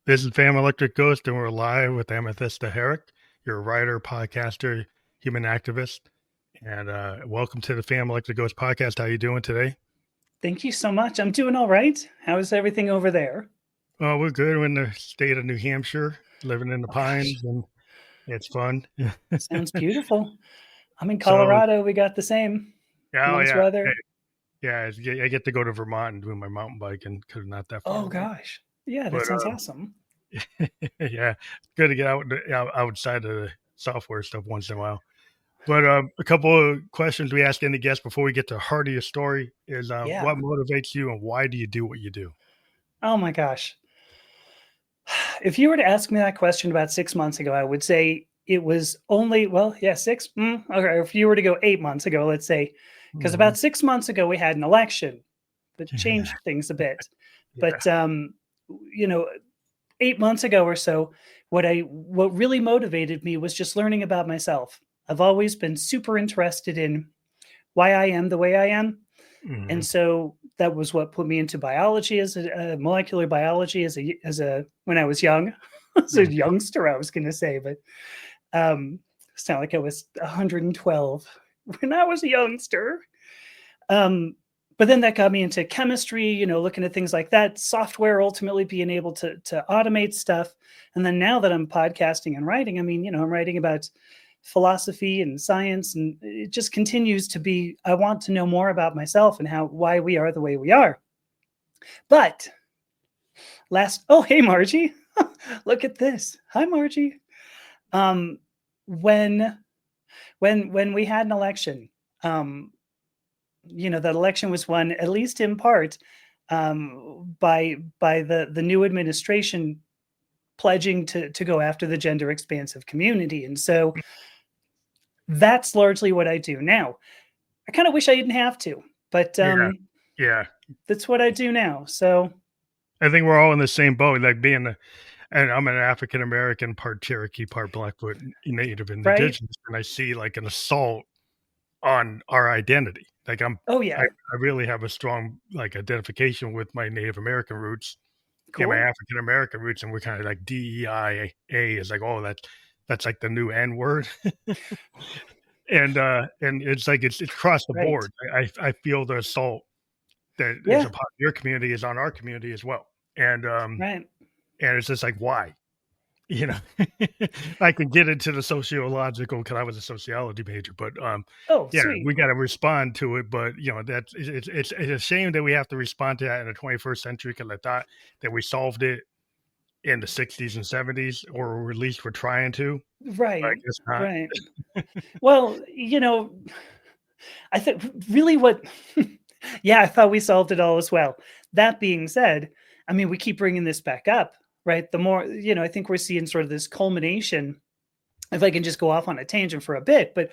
This is Fam Electric Ghost, and we're live with Amethysta Herrick. You're a writer, podcaster, human activist, and welcome to the Fam Electric Ghost podcast. How you doing today? Thank you so much. I'm doing all right. How's everything over there? Oh, we're good. We're in the state of New Hampshire, living in the Oh gosh, pines, and it's fun. sounds beautiful. I'm in So, Colorado. We got the same. yeah, oh Nice yeah, weather. yeah. I get to go to Vermont and do my mountain biking because not that far Oh away. gosh. Yeah, that But sounds awesome. yeah, it's good to get outside of the software stuff once in a while. But a couple of questions we ask any guest before we get to the heart of your story is what Yeah. motivates you and why do you do what you do? Oh my gosh. If you were to ask me that question about 6 months ago, I would say it was only, well, yeah, six. Okay. If you were to go 8 months ago, let's say, because Mhm. about 6 months ago, we had an election that changed things a bit. Yeah. But, you know, 8 months ago or so, what really motivated me was just learning about myself. I've always been super interested in why I am the way I am, and Mhm. so that was what put me into biology as a molecular biology as a when I was young, as a Mhm. youngster. I was going to say, but sound like I was 112 when I was a youngster. Um, but then that got me into chemistry, looking at things like that, software, ultimately being able to automate stuff. And then now that I'm podcasting and writing, I mean, I'm writing about philosophy and science, and it just continues to be, I want to know more about myself and why we are the way we are. But oh, hey, Margie, look at this. Hi, Margie. Um, when when we had an election, um, that election was won, at least in part, by the new administration pledging to go after the gender expansive community, and so that's largely what I do now. I kind of wish I didn't have to, but Yeah. Yeah. that's what I do now. So I think we're all in the same boat. Like and I'm an African American, part Cherokee, part Blackfoot Native and right? Indigenous, and I see like an assault on our identity. Like Oh I, yeah, I really have a strong like identification with my Native American roots and my cool. African American roots, and we're kind of like DEIA is like, oh, that's like the new N word, and it's like it's across the Right. board. I feel the assault that is Yeah. upon your community is on our community as well, and um, Right. and it's just like why. You know, I could get into the sociological because I was a sociology major, but Oh, yeah, sweet. we got to respond to it. But that's it's a shame that we have to respond to that in the 21st century because I thought that we solved it in the 60s and 70s, or at least we're trying to. But I Right. guess not. Right. Well, I think really what yeah, I thought we solved it all as well. That being said, I mean, we keep bringing this back up, right? The more, I think we're seeing sort of this culmination. If I can just go off on a tangent for a bit, but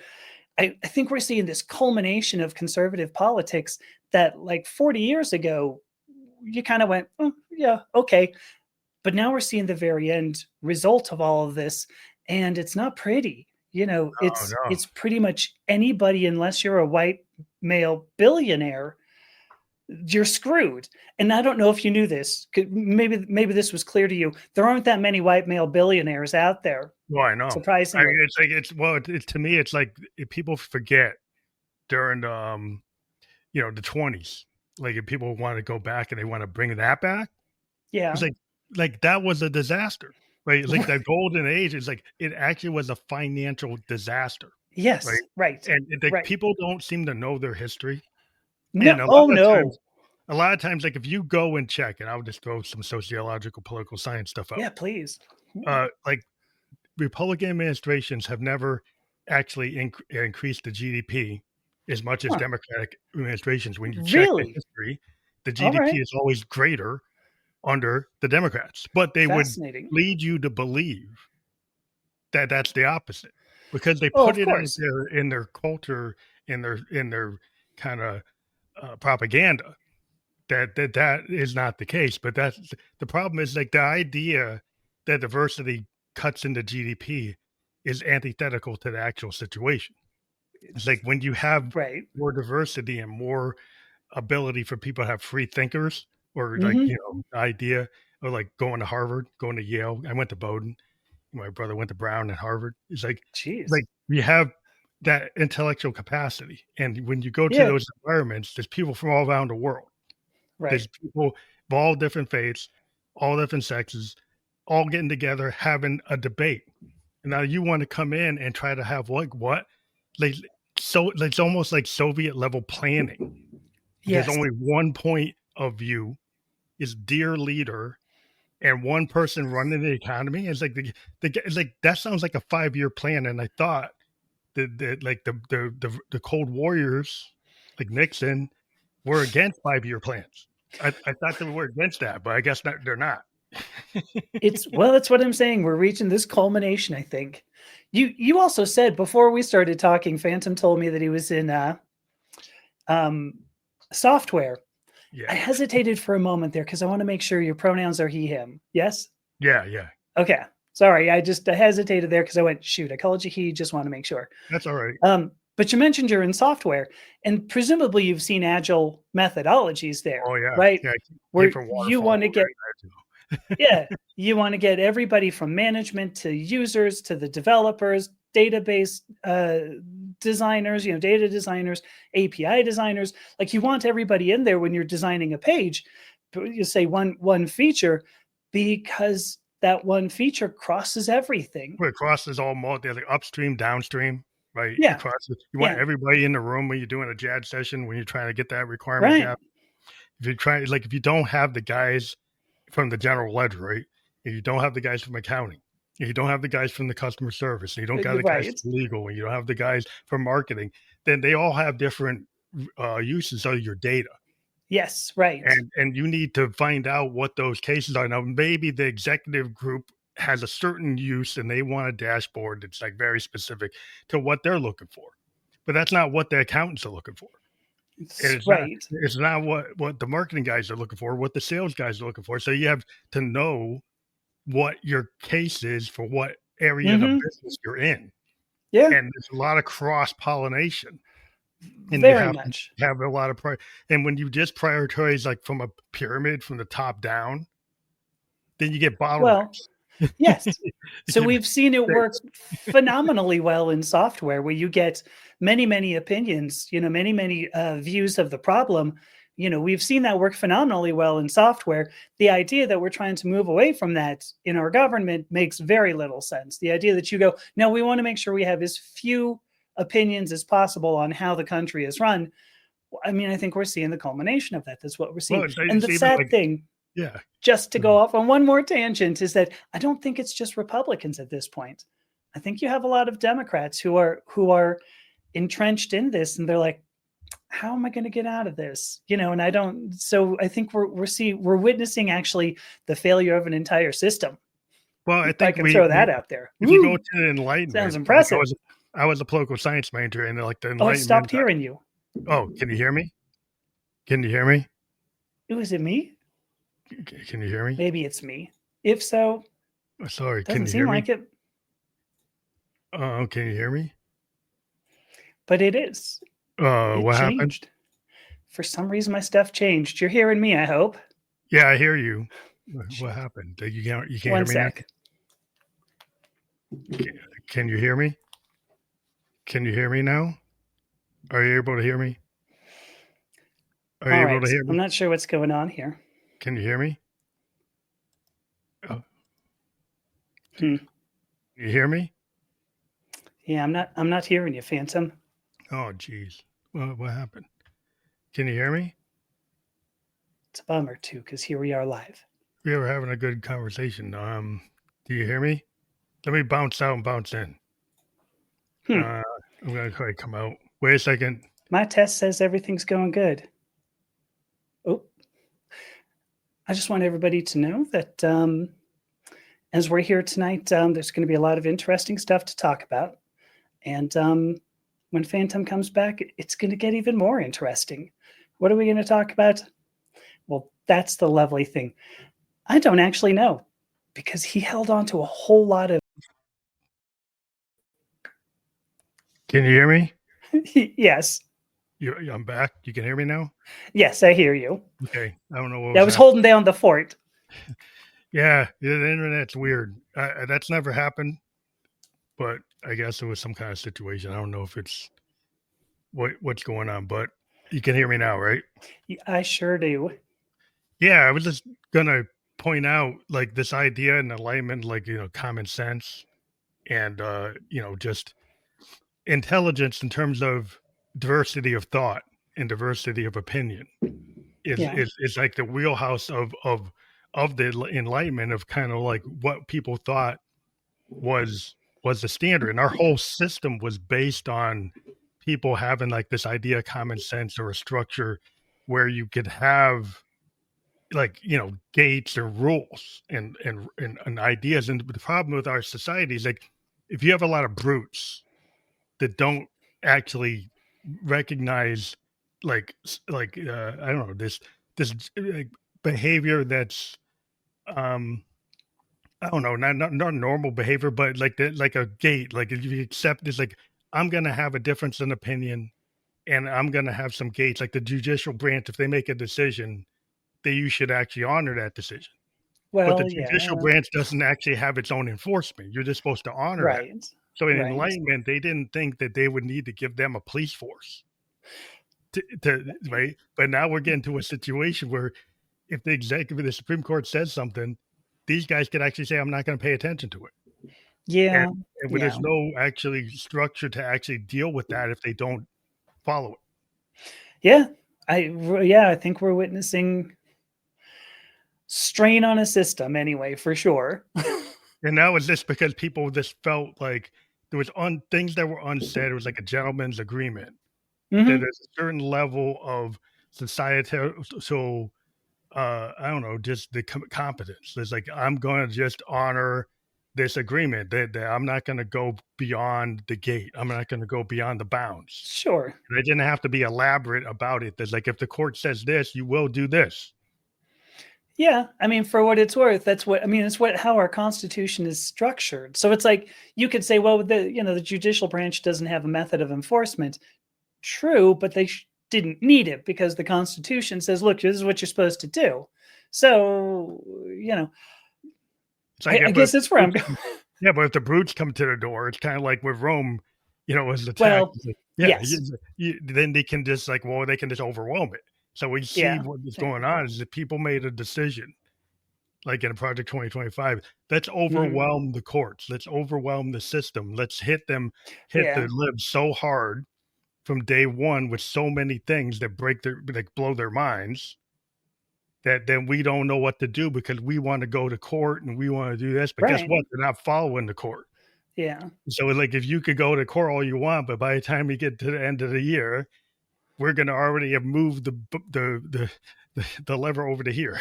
I think we're seeing this culmination of conservative politics that, like, 40 years ago, you kind of went, oh, yeah, okay. But now we're seeing the very end result of all of this, and it's not pretty. Oh no. It's pretty much anybody, unless you're a white male billionaire, you're screwed. And I don't know if you knew this. Maybe this was clear to you. There aren't that many white male billionaires out there, Well, I know. I mean, surprisingly. it's like to me, it's like people forget during the 20s. Like if people want to go back and they want to bring that back, it's Yeah. like that was a disaster, right? Like that golden age is like it actually was a financial disaster, right? Yes. Right. And like Right. people don't seem to know their history, No. and Oh no. a lot of times, like if you go and check, and I'll just throw some sociological, political science stuff out. Yeah. Please. Like Republican administrations have never actually increased the GDP as much as Huh. Democratic administrations. When you check the Really? history, the All GDP right. is always greater under the Democrats, but they would Fascinating. lead you to believe that that's the opposite because they Oh, put of it out course. there in their culture, in their kind of propaganda that is not the case. But that's the problem is like the idea that diversity cuts into GDP is antithetical to the actual situation. It's like when you have Right. more diversity and more ability for people to have free thinkers or like Hmm. idea. or like going to Harvard, going to Yale. I went to Bowdoin. My brother went to Brown and Harvard. It's Jeez. like we have that intellectual capacity, and when you go to Yeah. those environments, there's people from all around the world. Right. There's people of all different faiths, all different sexes, all getting together, having a debate. And now you want to come in and try to have like what? Like so it's almost like Soviet level planning. There's Yes. only one point of view is dear leader and one person running the economy. It's like it's like that sounds like a 5-year plan. And I thought that like the Cold Warriors, like Nixon, were against 5-year plans. I thought they were against that, but I guess not, they're not. That's what I'm saying. We're reaching this culmination, I think. You also said before we started talking, Phantom told me that he was in software. I Yeah. hesitated for a moment there because I want to make sure your pronouns are he, him. Yes? Yeah. Yeah. Okay. Sorry. I hesitated there because I went, shoot, I called you he, just want to make sure. That's all right. But you mentioned you're in software, and presumably you've seen agile methodologies there, Oh yeah. right? Yeah. Where From you waterfall. want to get yeah, you want to get everybody from management to users to the developers, database designers, data designers, API designers. Like you want everybody in there when you're designing a page. But you say one feature because that one feature crosses everything. Well, it crosses all multi, like upstream, downstream, right? It Yeah, crosses. You want yeah, everybody in the room when you're doing a JAD session, when you're trying to get that requirement right. gap. If you're trying, like, if you don't have the guys from the general ledger, right? And you don't have the guys from accounting, and you don't have the guys from the customer service, and you don't got the guys Right. from legal, and you don't have the guys from marketing, then they all have different uses of your data. Yes, right. And you need to find out what those cases are. Now, maybe the executive group has a certain use and they want a dashboard that's like very specific to what they're looking for, but that's not what the accountants are looking for. And Right. it's not what the marketing guys are looking for, what the sales guys are looking for. So you have to know what your case is for what area of the business you're in. Yeah, And there's a lot of cross pollination. And you very have to much. have a lot of and when you just prioritize like from a pyramid from the top down, then you get Well, bottlenecks. yes. So You know, we've seen it work phenomenally well in software where you get many opinions, many views of the problem. We've seen that work phenomenally well in software. The idea that we're trying to move away from that in our government makes very little sense. The idea that you go, no, we want to make sure we have as few opinions as possible on how the country is run. I mean, I think we're seeing the culmination of that. That's what we're seeing. And the it's even sad like, thing, yeah. just to go off on one more tangent, is that I don't think it's just Republicans at this point. I think you have a lot of Democrats who are entrenched in this, and they're like, how am I going to get out of this? And I don't. So I think we're witnessing actually the failure of an entire system. Well, I I think can throw that out there. if you go Woo! to the Sounds Enlightenment, like impressive. I was a political science major, and like the Oh, I Enlightenment. stopped hearing you. Oh, can you hear me? Can you hear me? Was it me? Can you hear me? Maybe it's me. If so, Oh, sorry, doesn't can you seem hear me? like it, Can you hear me? but it is. It What happened? changed. For some reason, my stuff changed. You're hearing me, I hope. Yeah, I hear you. What happened? You can't hear One me now? sec. Can you hear me? Can you hear me now? Are you able to hear me? Are you able to hear I'm me? not sure what's going on here. Can you hear me? Oh. Hmm. You hear me? Yeah, I'm not hearing you, Phantom. Oh, geez. What happened? Can you hear me? It's a bummer too, because here we are live. We were having a good conversation. Do you hear me? Let me bounce out and bounce in. I'm gonna try to come out. Wait a second. My test says everything's going good. Oh, I just want everybody to know that as we're here tonight, there's going to be a lot of interesting stuff to talk about. And when Phantom comes back, it's going to get even more interesting. What are we going to talk about? Well, that's the lovely thing. I don't actually know, because he held on to a whole lot of. Can you hear me? Yes. I'm back. You can hear me now? Yes, I hear you. Okay. I don't know what I was holding down the fort. Yeah, the internet's weird. That's never happened, but I guess it was some kind of situation. I don't know if it's what's going on, but you can hear me now, right? I sure do. Yeah, I was just gonna point out like this idea and enlightenment, like common sense and just intelligence in terms of diversity of thought and diversity of opinion is Yeah. is like the wheelhouse of the enlightenment of kind of like what people thought was was the standard, and our whole system was based on people having like this idea of common sense or a structure where you could have like gates or rules and ideas. And the problem with our society is like if you have a lot of brutes that don't actually recognize I don't know, this like behavior that's um I don't know, not normal behavior, but like like a gate. Like if you accept this, like I'm gonna have a difference in opinion, and I'm gonna have some gates. Like the judicial branch, if they make a decision, that you should actually honor that decision. But the Well, judicial yeah. branch doesn't actually have its own enforcement. You're just supposed to honor that. Right. So in Right. enlightenment, they didn't think that they would need to give them a police force to right. But now we're getting to a situation where if the Supreme Court says something, these guys could actually say, "I'm not going to pay attention to it." And Yeah. and where Yeah. there's no actually structure to actually deal with that if they don't follow it. Yeah. I think we're witnessing strain on a system anyway, for sure. And that was just because people just felt like there was things that were unsaid. It was like a gentleman's agreement that Hmm. there's a certain level of societal so I don't know, just the competence. It's like I'm going to just honor this agreement that I'm not going to go beyond the gate. I'm not going to go beyond the bounds. Sure. And I didn't have to be elaborate about it. There's like if the court says this, you will do this. Yeah, I mean, for what it's worth, that's what I mean. It's what how our Constitution is structured. So it's like you could say, well, the judicial branch doesn't have a method of enforcement. True, but they didn't need it because the Constitution says, look, this is what you're supposed to do. So It's like I guess that's where I'm going. yeah, but if the brutes come to the door, it's kind of like with Rome, was attacked. Well, It's like, yeah, yes, then they can just like, well, they can just overwhelm it. So we see yeah, what is yeah. going on is that people made a decision, like in Project 2025. Let's Hmm. overwhelm the courts. Let's overwhelm the system. Let's hit the Yeah, libs so hard from day one with so many things that blow their minds that then we don't know what to do because we want to go to court and we want to do this. But guess right. what? They're not following the court. Yeah, So it's like if you could go to court all you want, but by the time we get to the end of the year, we're going to already have moved the lever over to here.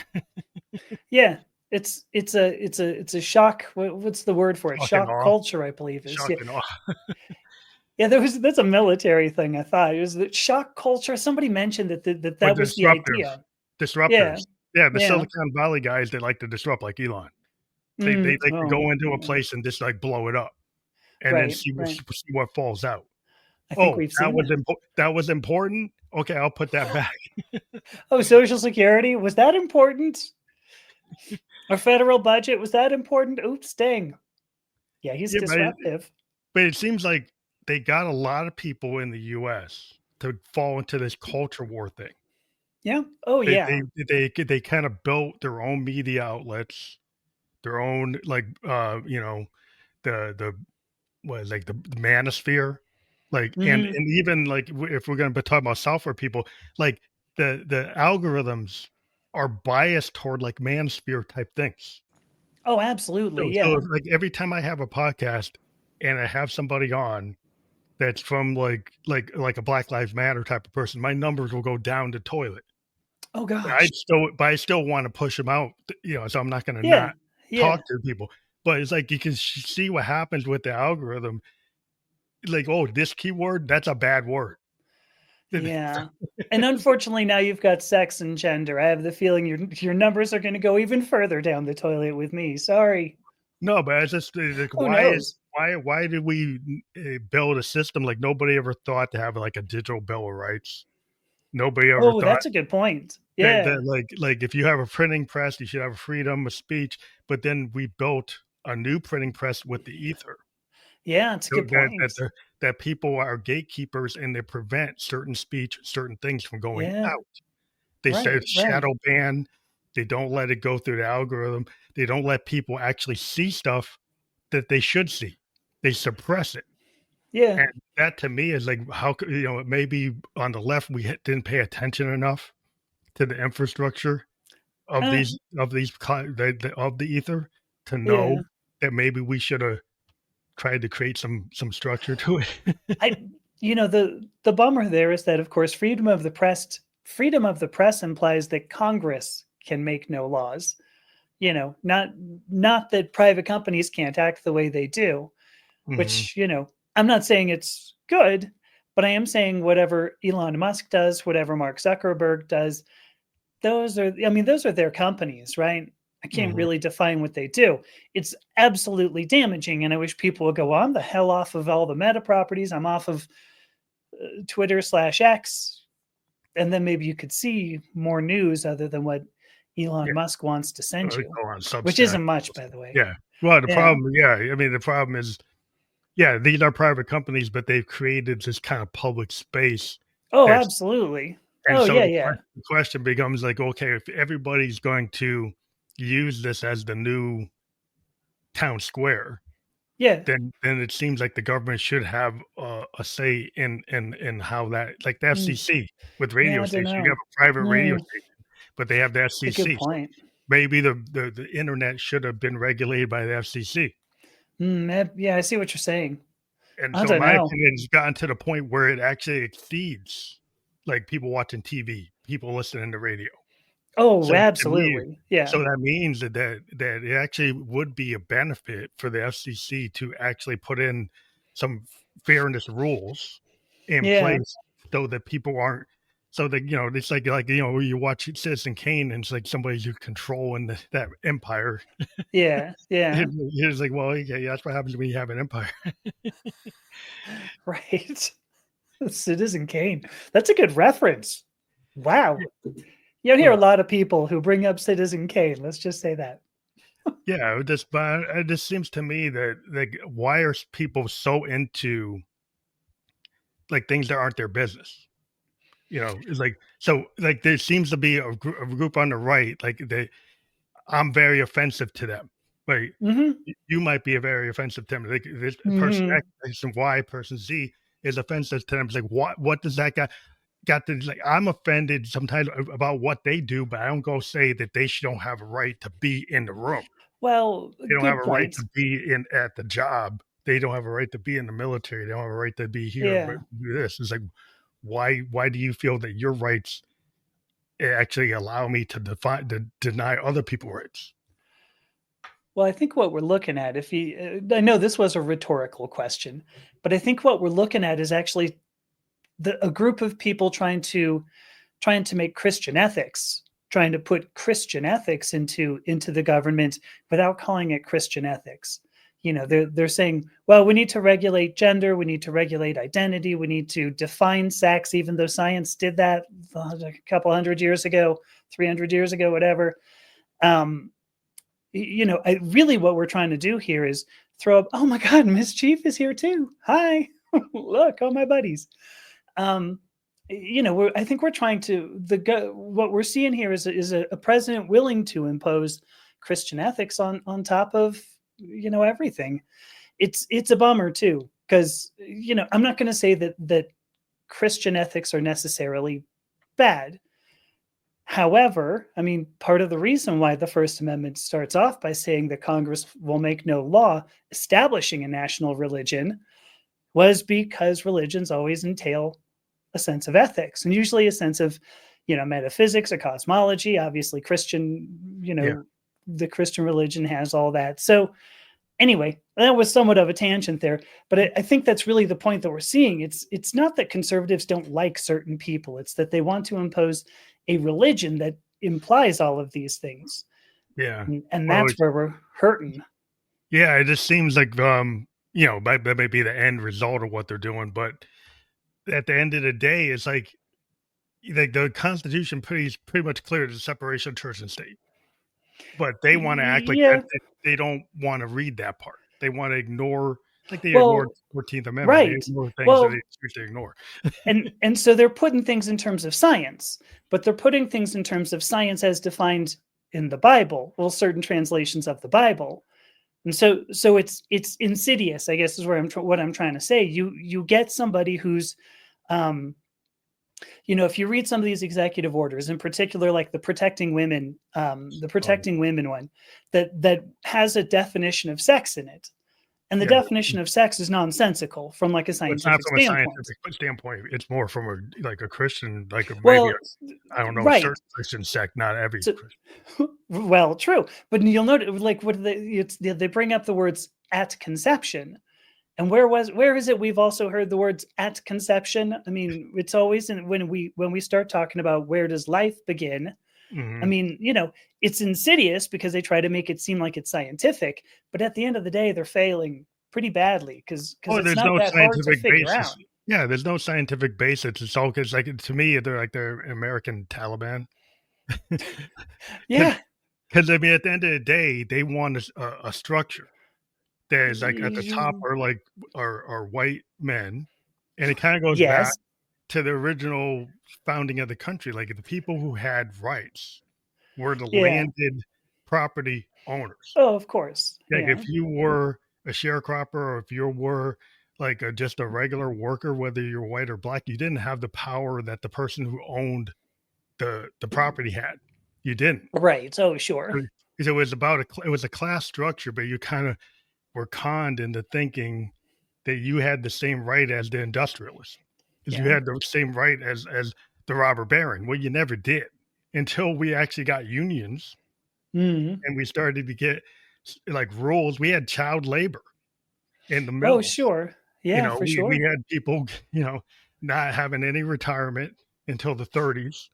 yeah. It's a shock. What's the word for it? Shock and Shock awe. culture, I believe is. Shock Yeah, and awe. yeah. That's a military thing. I thought it was the shock culture. Somebody mentioned Or that was the idea. Yeah, disruptors. Yeah, the yeah. Silicon Valley guys that like to disrupt, like Elon. They Mm, like to oh, go into a yeah. place and just like blow it up, and then Right, right. see what falls out. I think Oh, we've seen that. that was important. Okay, I'll put that back. Oh, Social Security, was that important? Our federal budget, was that important? Oops, dang. Yeah, he's Yeah, disruptive. but it seems like they got a lot of people in the U.S. to fall into this culture war thing. Yeah. Oh, They yeah. they kind of built their own media outlets, their own like the what is like the manosphere, like Mhm. and even like if we're going to talk about software people, like the algorithms are biased toward like manosphere type things. Oh, absolutely, So yeah. if, like every time I have a podcast and I have somebody on that's from like a Black Lives Matter type of person, my numbers will go down the toilet. Oh gosh. But I still want to push them out, so I'm not going to Yeah, not yeah, talk to people. But it's like you can see what happens with the algorithm. Like, oh, this keyword, that's a bad word. yeah. And unfortunately, now you've got sex and gender. I have the feeling your numbers are gonna go even further down the toilet with me. Sorry. No, but it's just like Who knows? why did we build a system like nobody ever thought to have like a digital bill of rights? Nobody ever Oh, thought that's a good point. Yeah. like if you have a printing press, you should have freedom of speech. But then we built a new printing press with the ether. Yeah, it's a So good point. that people are gatekeepers and they prevent certain speech, certain things from going Yeah. out. They say Right, right. shadow ban. They don't let it go through the algorithm. They don't let people actually see stuff that they should see. They suppress it. Yeah. And that to me is like, how could, maybe on the left, we didn't pay attention enough to the infrastructure Uh, of these of the ether to know yeah. that maybe we should have tried to create some structure to it. I the bummer there is that of course freedom of the press implies that Congress can make no laws. Not that private companies can't act the way they do, Mhm. which, I'm not saying it's good, but I am saying whatever Elon Musk does, whatever Mark Zuckerberg does, those are their companies, right? I can't Mhm. really define what they do. It's absolutely damaging, and I wish people would go, well, I'm the hell off of all the Meta properties. I'm off of Twitter/X, and then maybe you could see more news other than what Yeah, Elon Musk wants to send you, go on which Substack. isn't much, by the way. Yeah. Well, Yeah. the problem is, yeah, these are private companies, but they've created this kind of public space Oh, that's absolutely. and Oh, so yeah, yeah. the question becomes like, okay, if everybody's going to use this as the new town square, Yeah. then it seems like the government should have a say in how that, like the Mm, FCC with yeah, radio I don't stations. You have know. a private radio Yeah, station, but they have the it's a good FCC. So point. maybe the internet should have been regulated by the FCC. Yeah, I see what you're saying. And I so in don't my know. opinion, it's gotten to the point where it actually exceeds like people watching TV, people listening to radio. Oh, So to me, absolutely. Yeah. so that means that it actually would be a benefit for the FCC to actually put in some fairness rules in Yeah. place so that people aren't, so that it's like where you watch Citizen Kane and it's like somebody's controlling that empire. Yeah. Yeah. It's like, well, okay, that's what happens when you have an empire. Right. Citizen Kane. That's a good reference. Wow. You don't hear a Well, lot of people who bring up Citizen Kane. Let's just say that. yeah, but it just seems to me that like why are people so into like things that aren't their business? It's like so like there seems to be a group on the right, like I'm very offensive to them. Like Mhm. you might be a very offensive to them. Like this person Mhm. X, person Y, person Z is offensive to them. It's like what does that guy got to like? I'm offended sometimes about what they do, but I don't go say that they don't have a right to be in the room. Well, They don't have good a right point. to be in at the job. They don't have a right to be in the military. They don't have a right to be here. But Yeah. do this. It's like why do you feel that your rights actually allow me to deny other people rights? Well, I think what we're looking at, if you, I know this was a rhetorical question, but I think what we're looking at is actually a group of people trying to make Christian ethics, trying to put Christian ethics into the government without calling it Christian ethics. They're saying, well, we need to regulate gender, we need to regulate identity, we need to define sex, even though science did that a couple hundred years ago, 300 years ago, whatever. Um, really what we're trying to do here is throw up, oh my God, Miss Chief is here too. Hi, look, all my buddies. Um, I think we're trying to what we're seeing here is a president willing to impose Christian ethics on top of everything. It's a bummer too because I'm not going to say that Christian ethics are necessarily bad. However, I mean, part of the reason why the First Amendment starts off by saying that Congress will make no law establishing a national religion was because religions always entail a sense of ethics and usually a sense of metaphysics or cosmology. Obviously Christian, Yeah, the Christian religion has all that. So anyway, that was somewhat of a tangent there, but I think that's really the point that we're seeing. It's not that conservatives don't like certain people, it's that they want to impose a religion that implies all of these things, yeah. and Well, that's where we're hurting. yeah, it just seems like that may be the end result of what they're doing, but at the end of the day, it's like the Constitution pretty much clear the separation of church and state, but they want to act like that. Yeah. They don't want to read that part. They want to ignore, like they ignored Well, the 14th Amendment. They right. ignore things that they Well, choose to ignore. and so they're putting things in terms of science, but they're putting things in terms of science as defined in the Bible, well, certain translations of the Bible. And so it's insidious, I guess, is where what I'm trying to say. You get somebody who's um if you read some of these executive orders, in particular, like the Oh, protecting women one, that has a definition of sex in it, and the yeah, definition of sex is nonsensical from like a it's not scientific from a standpoint. scientific standpoint. It's more from a Christian, maybe Well, a, I don't know, right. certain Christian sect, not every So, Christian. well, true, but you'll note, like, what they bring up the words at conception, and where is it we've also heard the words at conception? I mean, it's always when we start talking about where does life begin. I Hmm. mean, it's insidious because they try to make it seem like it's scientific, but at the end of the day, they're failing pretty badly because Oh, it's there's not no that hard to scientific figure out. basis. Yeah, there's no scientific basis. It's all because, like, to me, they're like the American Taliban. Yeah. Because I mean, at the end of the day, they want a structure that is like at the top are like are white men, and it kind of goes back Yes. to the original founding of the country. Like the people who had rights were the Yeah. landed property owners. Oh, of course. Like Yeah. if you were a sharecropper or if you were like just a regular worker, whether you're white or black, you didn't have the power that the person who owned the property had. You didn't. Right. Oh, sure. Because it was about it was a class structure, but you kind of were conned into thinking that you had the same right as the industrialist, because you Yeah. had the same right as the robber baron. Well, you never did until we actually got unions Mhm. and we started to get like rules. We had child labor in the Oh, mills. sure. Yeah, for We sure. had people, not having any retirement until the 30s.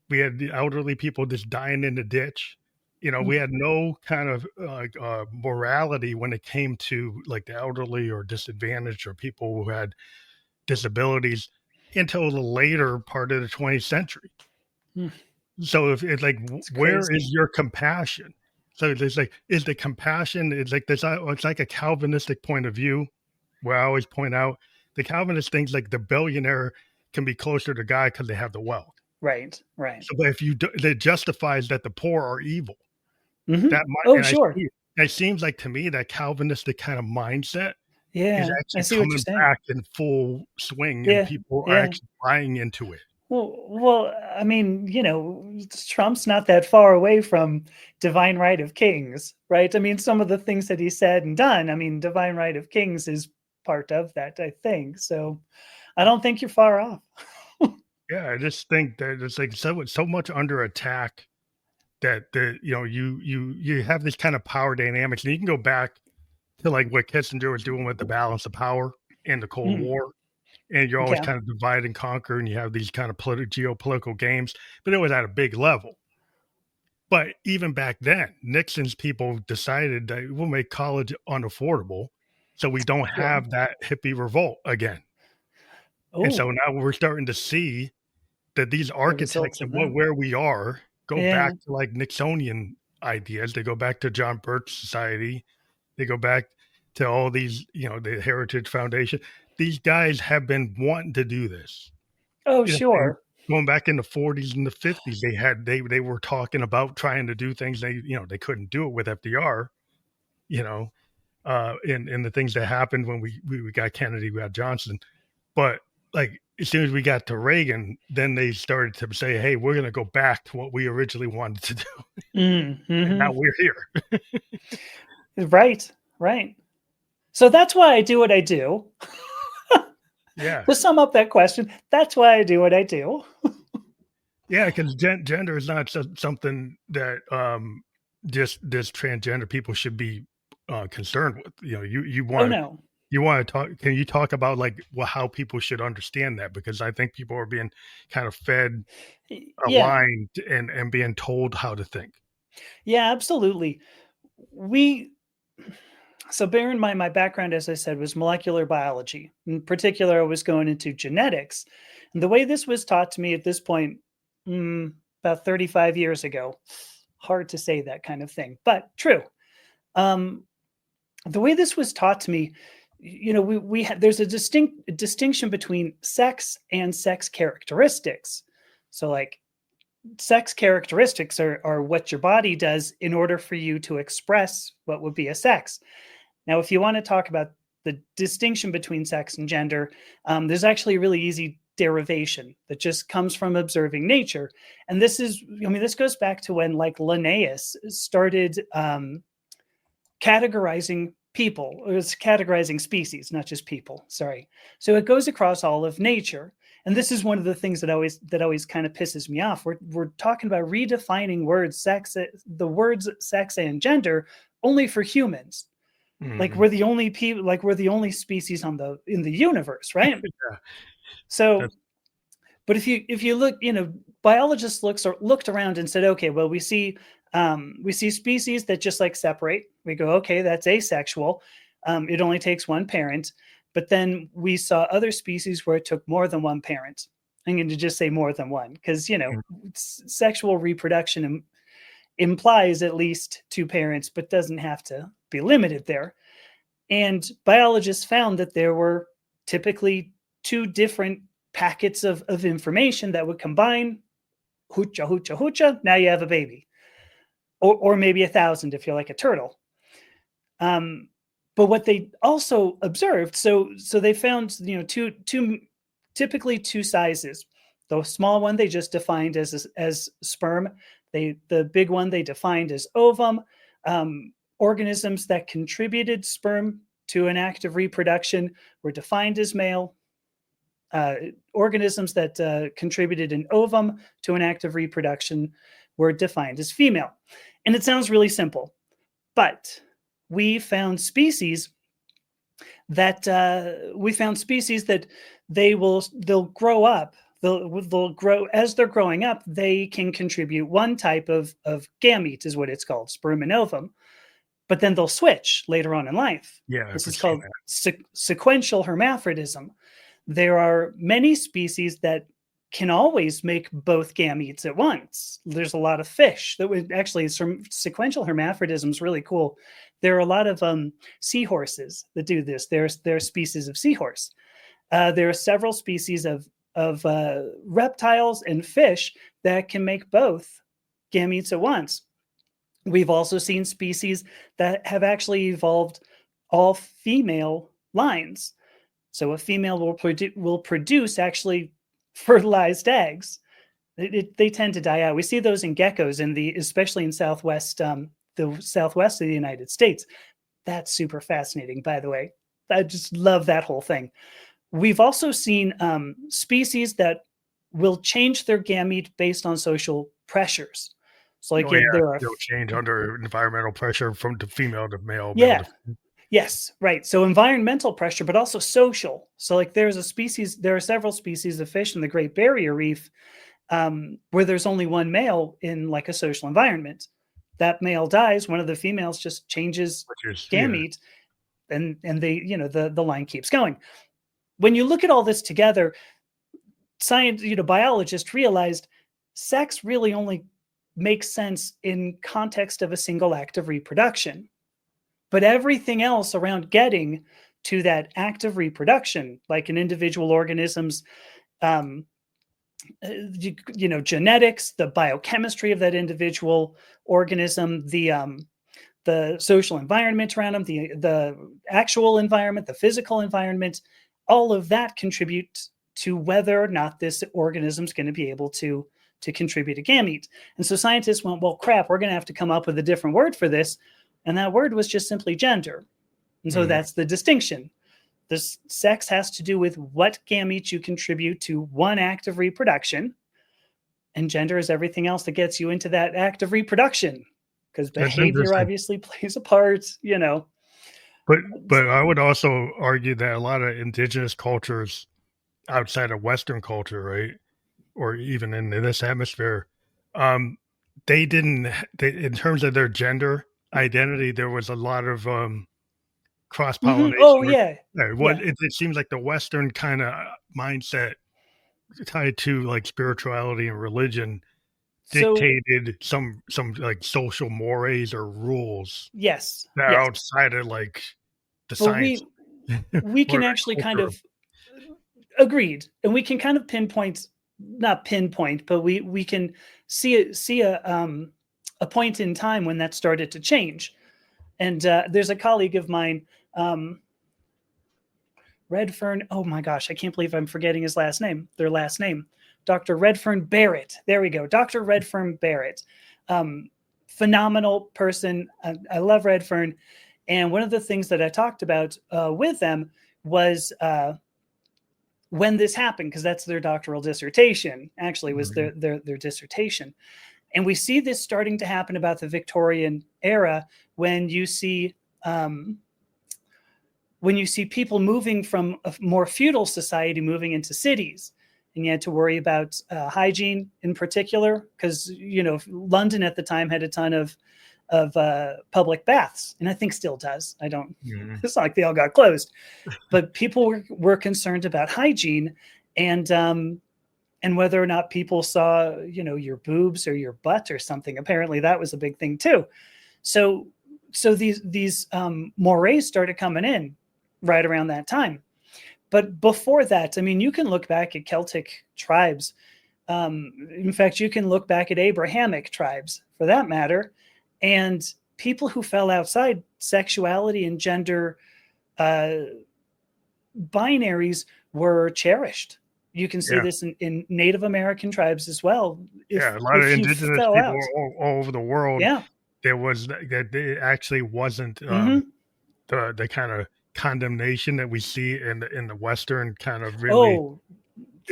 We had the elderly people just dying in the ditch. Mm. We had no kind of morality when it came to like the elderly or disadvantaged or people who had disabilities until the later part of the 20th century. Mm. So if it's like, It's where crazy. is your compassion? So there's like, is the compassion? It's like this. It's like a Calvinistic point of view, where I always point out the Calvinist things like the billionaire can be closer to God because they have the wealth. Right. Right. So, but if you do, that justifies that the poor are evil. Mhm. That might, Oh, and I sure. see it seems like to me that Calvinistic kind of mindset is Yeah. I actually see what you're coming saying. back in full swing, and Yeah. people are Yeah. actually buying into it. Well, I mean, Trump's not that far away from divine right of kings, right? I mean, some of the things that he said and done, I mean, divine right of kings is part of that, I think. So I don't think you're far off. Yeah, I just think that it's like so much under attack that you have this kind of power dynamics, and you can go back to like what Kissinger was doing with the balance of power in the Cold Mm, War, and you're always okay. kind of divide and conquer, and you have these kind of geopolitical games, but it was at a big level. But even back then, Nixon's people decided that we'll make college unaffordable so we don't Sure. have that hippie revolt again. And so Oh, now we're starting to see that these the architects results of of that. where we are go Yeah. back to like Nixonian ideas. They go back to John Birch Society. They go back to all these, the Heritage Foundation. These guys have been wanting to do this. Oh, And sure. going back in the 40s and the 50s, they were talking about trying to do things they couldn't do it with FDR, you know, and the things that happened when we got Kennedy, we got Johnson. But like as soon as we got to Reagan, then they started to say, "Hey, we're going to go back to what we originally wanted to do," and now Mm-hmm. we're here. Right. Right. So that's why I do what I do. Yeah, To sum up that question, that's why I do what I do. yeah, because gender is not something that just transgender people should be concerned with. You Oh, want to no. talk. Can you talk about like how people should understand that? Because I think people are being kind of fed a Yeah. line and being told how to think. Yeah, absolutely. We So bear in mind, my background, as I said, was molecular biology. In particular, I was going into genetics. And the way this was taught to me at this point, about 35 years ago, hard to say that kind of thing, but true. Um, the way this was taught to me, there's a distinction between sex and sex characteristics. So like sex characteristics are what your body does in order for you to express what would be a sex. Now, if you want to talk about the distinction between sex and gender, there's actually a really easy derivation that just comes from observing nature. And this goes back to when like Linnaeus started categorizing people. It was categorizing species, not just people. Sorry. So it goes across all of nature. And this is one of the things that always kind of pisses me off. We're talking about redefining the words sex and gender only for humans. Like we're the only people, like we're the only species in the universe, right? Yeah, So, that's but if you look, biologists looked around and said, okay, well, we see species that just like separate. We go, okay, that's asexual. It only takes one parent. But then we saw other species where it took more than one parent. I'm going to just say more than one because sexual reproduction implies at least two parents, but doesn't have to be limited there. And biologists found that there were typically two different packets of information that would combine. Hoocha, hoocha, hoocha. Now you have a baby. Or maybe 1,000 if you're like a turtle. But what they also observed, so they found typically two sizes. The small one they just defined as sperm. The big one they defined as ovum. Organisms that contributed sperm to an act of reproduction were defined as male. Organisms that contributed an ovum to an act of reproduction were defined as female. And it sounds really simple, but we found species that they'll grow up. They'll grow as they're growing up. They can contribute one type of gamete, is what it's called, sperm and ovum, but then they'll switch later on in life. yeah. This I've is seen called sequential hermaphrodism. There are many species that can always make both gametes at once. There's a lot of fish that would actually, sequential hermaphrodism is really cool. There are a lot of seahorses that do this. There are species of seahorse. There are several species of reptiles and fish that can make both gametes at once. We've also seen species that have actually evolved all female lines. So a female will produce actually fertilized eggs. They tend to die out. We see those in geckos especially in the southwest of the United States. That's super fascinating, by the way. I just love that whole thing. We've also seen species that will change their gamete based on social pressures. So like there are they'll change under environmental pressure from the female to male, male yeah. to. Yes, right. So environmental pressure, but also social. So like there are several species of fish in the Great Barrier Reef where there's only one male in like a social environment. That male dies, one of the females just changes gamete, and the line keeps going. When you look at all this together, biologists realized sex really only makes sense in context of a single act of reproduction. But everything else around getting to that act of reproduction, like an individual organism's, genetics, the biochemistry of that individual organism, the social environment around them, the actual environment, the physical environment, all of that contributes to whether or not this organism is going to be able to contribute a gamete. And so scientists went, well, crap, we're going to have to come up with a different word for this. And that word was just simply gender. And so that's the distinction. This sex has to do with what gametes you contribute to one act of reproduction. And gender is everything else that gets you into that act of reproduction. Because behavior obviously plays a part, But I would also argue that a lot of indigenous cultures outside of Western culture, right, or even in this hemisphere, they didn't. In terms of their gender identity, there was a lot of cross Mhm. pollination. Oh, yeah. What Yeah. it seems like the Western kind of mindset tied to like spirituality and religion So, dictated some like social mores or rules yes. that are Yes. outside of like the But science we or can the actually kind culture. of agreed, and we can kind of pinpoint, not pinpoint, but we can see a point in time when that started to change. And there's a colleague of mine, um, Redfern. Oh my gosh, I can't believe I'm forgetting his last name. Their last name, Dr. Redfern Barrett. There we go, Dr. Redfern Barrett. Um, Phenomenal person. I love Redfern. And one of the things that I talked about with them was when this happened, because that's their doctoral dissertation. Actually, was Mhm. their dissertation. And we see this starting to happen about the Victorian era when you see um, people moving from a more feudal society moving into cities, and you had to worry about hygiene in particular, because London at the time had a ton of public baths, and I think still does. I don't. Mhm. It's not like they all got closed, but people were concerned about hygiene, and whether or not people saw your boobs or your butt or something. Apparently, that was a big thing too. So these mores started coming in right around that time. But before that, I mean, you can look back at Celtic tribes. In fact, you can look back at Abrahamic tribes, for that matter, and people who fell outside sexuality and gender uh, binaries were cherished. You can see Yeah, this in Native American tribes as well. yeah. If A lot of if you indigenous fell people out, all over the world, yeah, there was that it actually wasn't hmm, the kind of condemnation that we see in the Western kind of really oh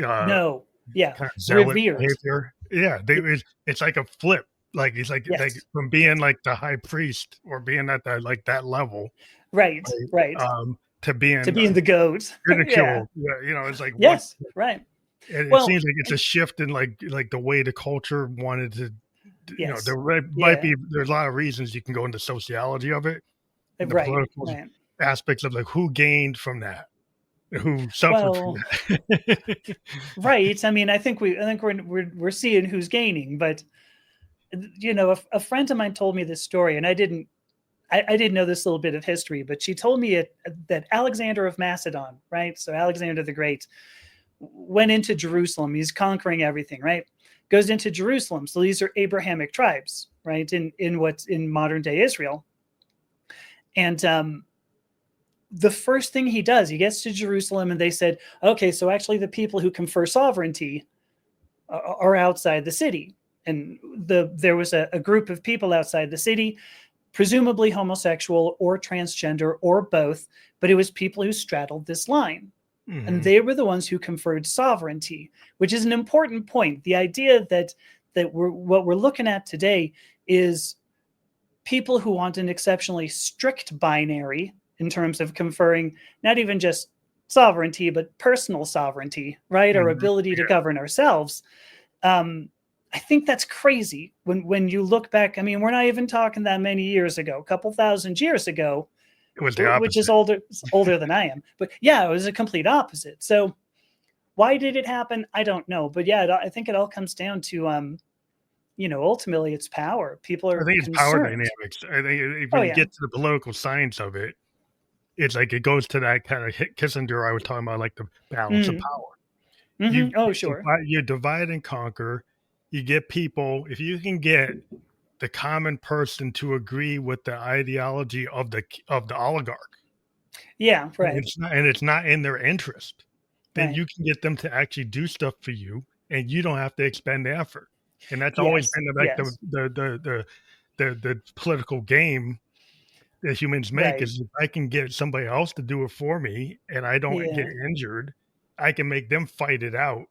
uh, no, yeah, kind of zealot revered, behavior. Yeah, yeah, it's like a flip. Like it's like yes, from yes, being like the high priest or being at that like that level, right, right, right. to To being be in the goat, yeah, ridiculed. Yeah, it's like what, yes, right. and it Well, seems like it's a and shift in like the way the culture wanted to. yes, There might yeah, be there's a lot of reasons you can go into sociology of it, the right, political right. aspects of like who gained from that, who suffered from Well, that. right. I mean, I think we're seeing who's gaining, but a friend of mine told me this story, and I didn't know this little bit of history, but she told me that Alexander of Macedon, right? So Alexander the Great went into Jerusalem. He's conquering everything, right? Goes into Jerusalem. So these are Abrahamic tribes, right? In what's in modern day Israel. And the first thing he does, he gets to Jerusalem, and they said, okay, so actually the people who confer sovereignty are outside the city. And there was a group of people outside the city, presumably homosexual or transgender or both, but it was people who straddled this line. And Mhm. they were the ones who conferred sovereignty, which is an important point. The idea that what we're looking at today is people who want an exceptionally strict binary in terms of conferring not even just sovereignty, but personal sovereignty, right? Our Mhm. ability to govern ourselves. Um, I think that's crazy when you look back. I mean, we're not even talking that many years ago, a couple thousand years ago, It was the which is opposite. older than I am. But yeah, it was a complete opposite. So why did it happen? I don't know. But yeah, I think it all comes down to ultimately it's power. People I are think it's power concerned. dynamics. I think Oh when you yeah. get to the political science of it, it's like it goes to that kind of Kissinger I was talking about, like the balance of Mm, power. hmm. Oh sure. You divide and conquer. You get people if you can get the common person to agree with the ideology of the oligarch, Yeah. and Right. it's not in their interest, then Right. you can get them to actually do stuff for you, and you don't have to expend effort. And that's always Yes. been like Yes. the political game that humans make Right. is if I can get somebody else to do it for me and I don't get Yeah. injured, I can make them fight it out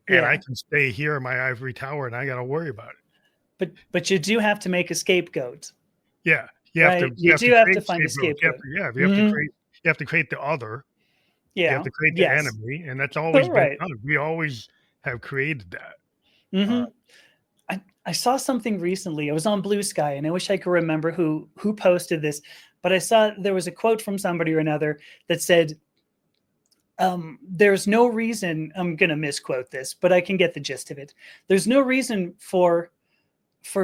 and I Yeah. can stay here in my ivory tower and I got to worry about it. But you do have to make a scapegoat, Yeah. right? You You have to do have to create find a scapegoats. scapegoat. Hmm. You have to create the other. You have Yeah. to create the Yes. enemy. And that's always been Right. done. We always have created that. Uh, Hmm. I saw something recently. I was on Blue Sky, and I wish I could remember who posted this. but I saw there was a quote from somebody or another that said, there's no reason, I'm going to misquote this, but I can get the gist of it. There's no reason for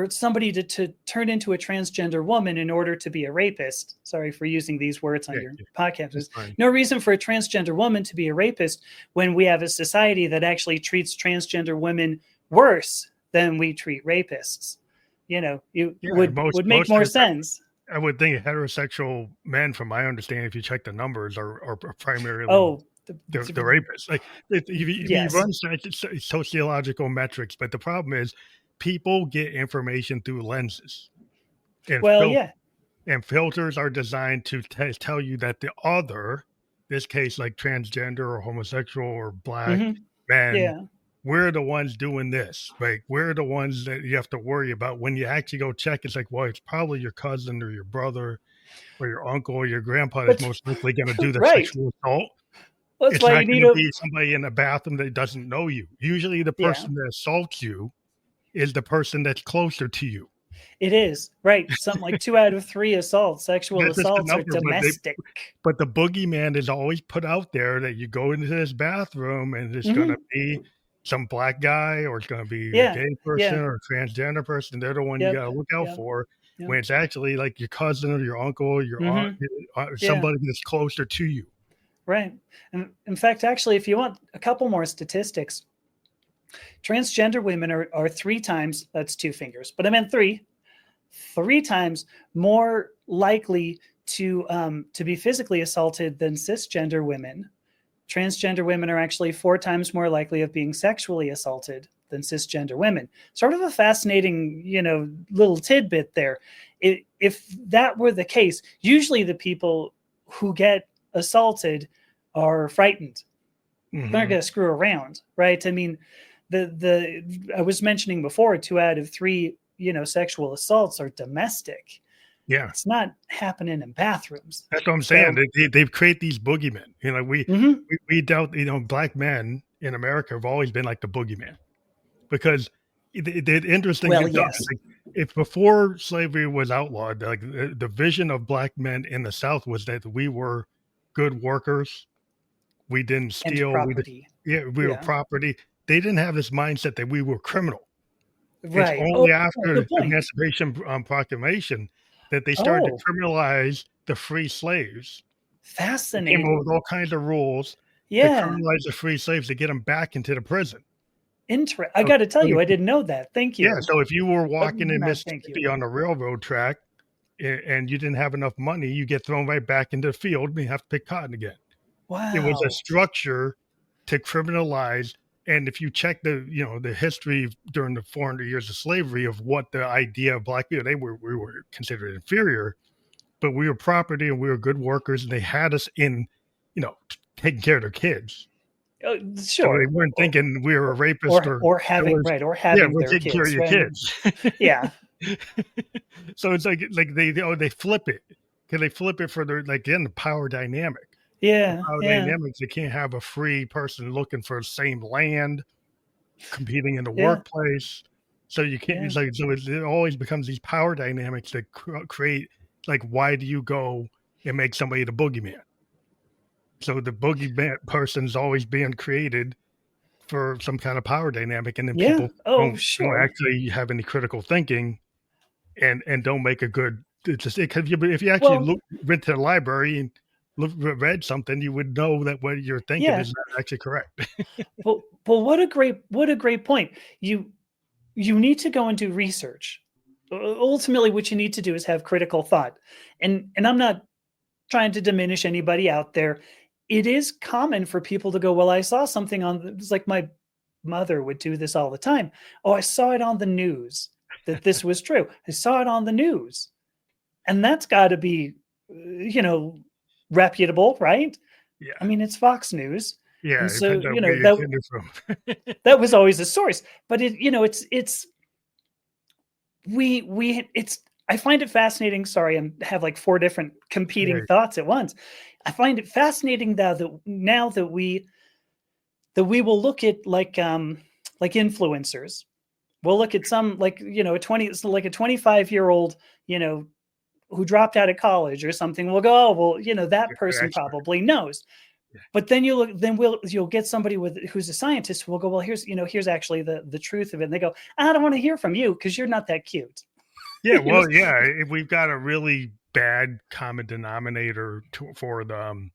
somebody to turn into a transgender woman in order to be a rapist. Sorry for using these words on your podcast. There's no reason for a transgender woman to be a rapist when we have a society that actually treats transgender women worse than we treat rapists. You know, would make more sense. I would think heterosexual men, from my understanding, if you check the numbers, are primarily the rapists. Like if you run sociological metrics, but the problem is people get information through lenses. And filters are designed to tell you that the other, this case like transgender or homosexual or black men, we're the ones doing this. Like we're the ones that you have to worry about. When you actually go check, it's like, well, it's probably your cousin or your brother or your uncle or your grandpa that's most likely going to do the sexual assault. Well, it's not going to be somebody in the bathroom that doesn't know you. Usually the person that assaults you is the person that's closer to you. It is, right. Something like 2 out of 3 sexual assaults are domestic. But the boogeyman is always put out there that you go into this bathroom and it's going to be some black guy or it's going to be a gay person or a transgender person. They're the one you got to look out for when it's actually like your cousin or your uncle or your aunt, somebody that's closer to you. Right. And in fact, actually, if you want a couple more statistics, transgender women are 3 times, that's 2 fingers, but I meant 3 times more likely to be physically assaulted than cisgender women. Transgender women are actually 4 times more likely of being sexually assaulted than cisgender women. Sort of a fascinating, little tidbit there. If that were the case, usually the people who get assaulted are frightened. They're not going to screw around, right? I mean, I was mentioning before, 2 out of 3 sexual assaults are domestic. Yeah, it's not happening in bathrooms. That's what I'm saying. They create these boogeymen. We doubt. Black men in America have always been like the boogeyman, because the interesting thing is, like, if before slavery was outlawed, like the vision of black men in the South was that we were good workers. We didn't steal. We were property. They didn't have this mindset that we were criminal. Right. It's only after the Emancipation Proclamation that they started to criminalize the free slaves. Fascinating. They came up with all kinds of rules to criminalize the free slaves to get them back into the prison. I got to tell you, I didn't know that. Thank you. Yeah. So if you were walking in Mississippi on a railroad track and you didn't have enough money, you get thrown right back into the field and you have to pick cotton again. Wow. It was a structure to criminalize. And if you check the history during the 400 years of slavery of what the idea of black people, we were considered inferior, but we were property and we were good workers, and they had us in, taking care of their kids. Sure. So they weren't thinking we were a rapist or having their taking care of your kids. Yeah. So it's like they flip it. Can they flip it for the power dynamic? Yeah. Power dynamics. You can't have a free person looking for the same land, competing in the workplace. So you can't. So it always becomes these power dynamics that create. Like, why do you go and make somebody the boogeyman? So the boogeyman person's always being created for some kind of power dynamic, and then people don't actually have any critical thinking, and don't make a good. Because if you actually went to the library and read something, you would know that what you're thinking is not actually correct. Well, what a great point. You need to go and do research. Ultimately, what you need to do is have critical thought. And I'm not trying to diminish anybody out there. It is common for people to go, well, I saw something it's like my mother would do this all the time. Oh, I saw it on the news that this was true. I saw it on the news. And that's got to be, reputable, right? Yeah. I mean, it's Fox News. Yeah. And so, that was always a source. But I find it fascinating. Sorry, I have like 4 different competing thoughts at once. I find it fascinating that now that we will look at like influencers. We'll look at some like, a 25-year-old, who dropped out of college or something will go, oh, well, that Good person expert. probably knows. Yeah. But then you'll get somebody who's a scientist who will go, well, here's actually the truth of it. And they go, I don't want to hear from you because you're not that cute. Yeah, well, yeah, we've got a really bad common denominator for the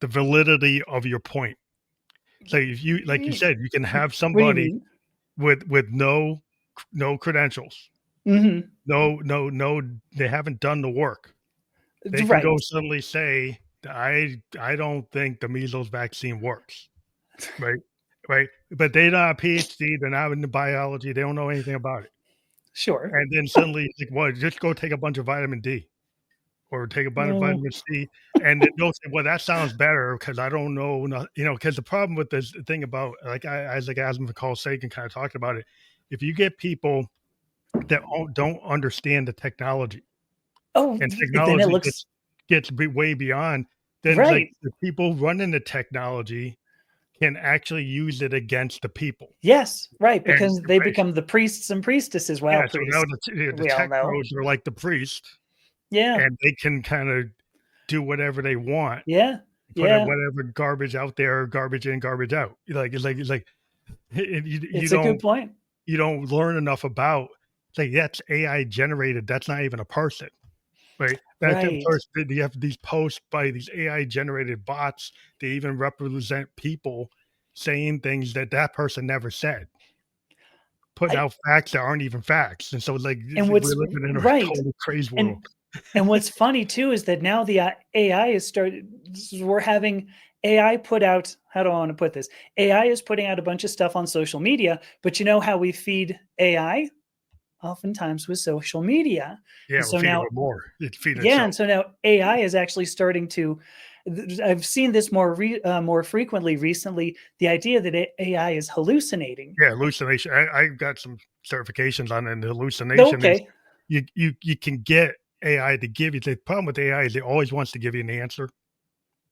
validity of your point. So if you, like you said, you can have What do you somebody mean? with no credentials, Hmm. no, they haven't done the work. They can go Right. suddenly say, I don't think the measles vaccine works, right? Right. But they're not a PhD, they're not in the biology, they don't know anything about it. Sure. And then suddenly it's like, well, just go take a bunch of vitamin D or take a bunch of Mm. vitamin C. And then they'll say, well, that sounds better because I don't know, because the problem with this thing about, like Isaac Asimov and Carl Sagan kind of talked about it. If you get people that don't understand the technology, Oh, and then it technology looks gets way beyond, then it's like right. the people running the technology can actually use it against the people. Yes, right, And because they right, become the priests and priestesses. Well, yeah, so now priest, the we all tech know. pros are like the priest, Yeah, and they can kind of do whatever they want, yeah, put yeah. whatever garbage out there, garbage in, garbage out. It's like you It's a good don't point. learn enough about, like, that's AI generated. That's not even a person. Right. Back then, Right. first, you have these posts by these AI generated bots. They even represent people saying things that person never said, putting I out facts that aren't even facts. And so, like, and we're what's living in a right, total crazy world. and what's funny too is that now the AI is started. We're having AI put out. How do I want to put this? AI is putting out a bunch of stuff on social media, but you know how we feed AI? Oftentimes with social media, Yeah, and we're so feeding now it more. It's feeding yeah, itself. and so now AI is actually starting to. I've seen this more frequently recently. The idea that AI is hallucinating. Yeah, hallucination. I've got some certifications on it. And the hallucination is Okay, you can get AI to give you. The problem with AI is it always wants to give you an answer.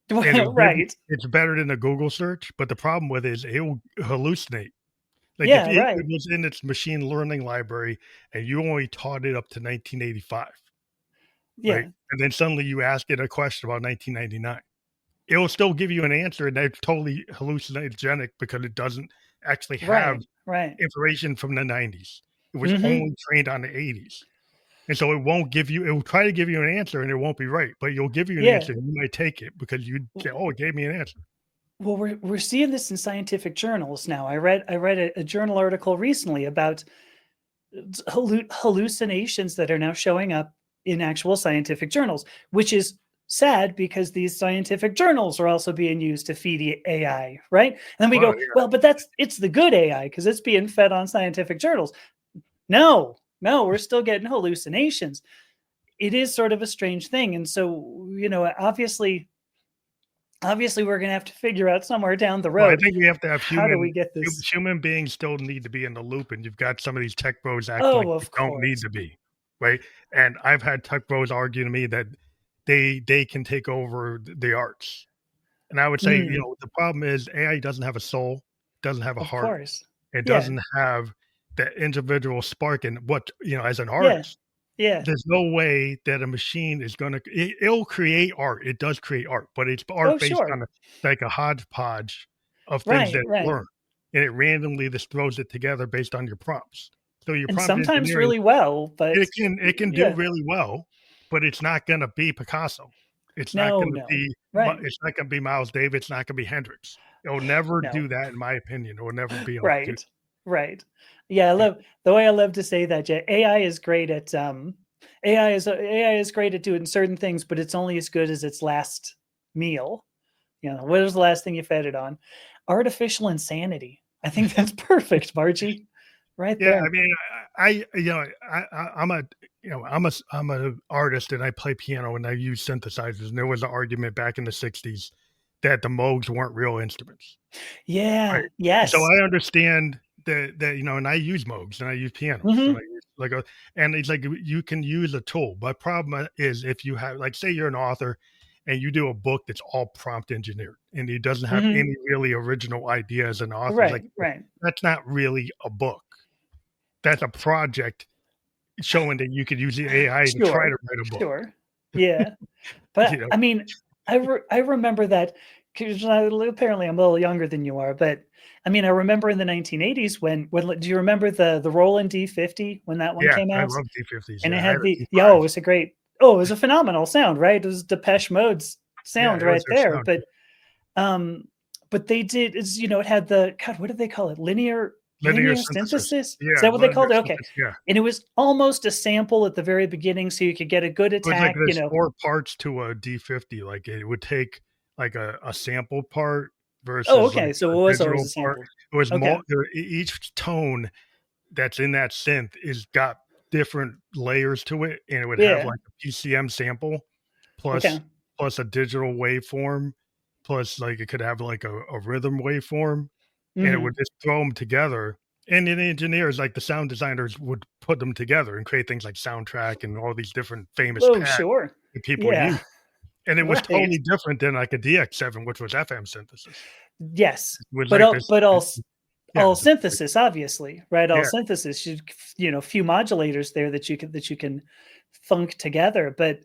And well, right, it's better than a Google search, but the problem with it is it will hallucinate. Like, if yeah, it right, was in its machine learning library and you only taught it up to 1985, right? yeah, And then suddenly you ask it a question about 1999. It will still give you an answer, and that's totally hallucinogenic because it doesn't actually have right, right. information from the 90s. It was Hmm. only trained on the 80s. And so it will try to give you an answer and it won't be right, but you'll give you an Yeah. answer and you might take it because you say, oh, it gave me an answer. Well, we're seeing this in scientific journals now. I read a journal article recently about hallucinations that are now showing up in actual scientific journals, which is sad because these scientific journals are also being used to feed AI, right? And then we Well, go, well, but it's the good AI because it's being fed on scientific journals. No, no, we're still getting hallucinations. It is sort of a strange thing. And so, obviously we're going to have to figure out somewhere down the Well, I road, think we have to have how do we get this? human beings still need to be in the loop, and you've got some of these tech bros acting like Oh, they of don't need course. to be, right? And I've had tech bros argue to me that they can take over the arts. And I would say, Mm, the problem is AI doesn't have a soul, doesn't have a of heart, course. it Yeah. doesn't have that individual spark in what, as an Yeah. artist. Yeah. There's no way that a machine is gonna it'll create art. It does create art, but it's Oh, art based sure. on like a hodgepodge of things that Right. it Right. learned, and it randomly just throws it together based on your prompts. So your And prompt sometimes engineering, really well, but it can do yeah. really well, but it's not gonna be Picasso. No, no. Right. It's not gonna be Miles Davis, it's not gonna be Hendrix. It'll never No. do that in my opinion. It will never be able to do. Right. Right. Yeah, I Yeah. love the way I love to say that, yeah, AI is great at AI is great at doing certain things, but it's only as good as its last meal. What was the last thing you fed it on? Artificial insanity. I think that's perfect, Margie. Right Yeah, I there. mean, I'm a, I'm a artist and I play piano and I use synthesizers. And there was an argument back in the '60s that the Moogs weren't real instruments, right? Yeah. So Yes. I understand that and I use Moogs and I use pianos and I Mhm. use and it's like you can use a tool. But problem is if you have, like, say you're an author and you do a book that's all prompt engineered and it doesn't have Mhm. any really original idea as an author, it's like, Right. Right. that's not really a book. That's a project showing that you could use the AI to try to Sure, write a book. sure. Yeah. But You know, I mean, I remember that because apparently I'm a little younger than you are, but I mean, I remember in the 1980s when do you remember the Roland D50 when that one yeah, came I out? love D50s. And it Yeah, I had had a oh, it D5. was a great, oh, it was a phenomenal sound, right? It was Depeche Mode's Yeah, sound it was right their there. sound. Um, but they did is it had the God, what did they call it? Linear Linear synthesis. synthesis? Is Yeah, that what they linear called it? Okay. synthesis. Yeah. And it was almost a sample at the very beginning, so you could get a good It was like attack, there's 4 parts to a D50. Like, it would take, like, a sample part Oh, versus, like, okay. So a it was always digital a part. sample. It was Okay. each tone that's in that synth is got different layers to it, and it would have, Yeah. like, a PCM sample Okay. plus plus a digital waveform, plus, like, it could have, like, a rhythm waveform, and it would Mhm. just throw them together, and then the engineers, like, the sound designers would put them together and create things like Soundtrack and all these different famous Oh, packs sure. that people Yeah. use, and it was Right. totally different than, like, a DX7, which was FM synthesis. Yes. It was But like this yeah, all synthesis, obviously, right? All yeah. synthesis should, few modulators there that you can thunk together. But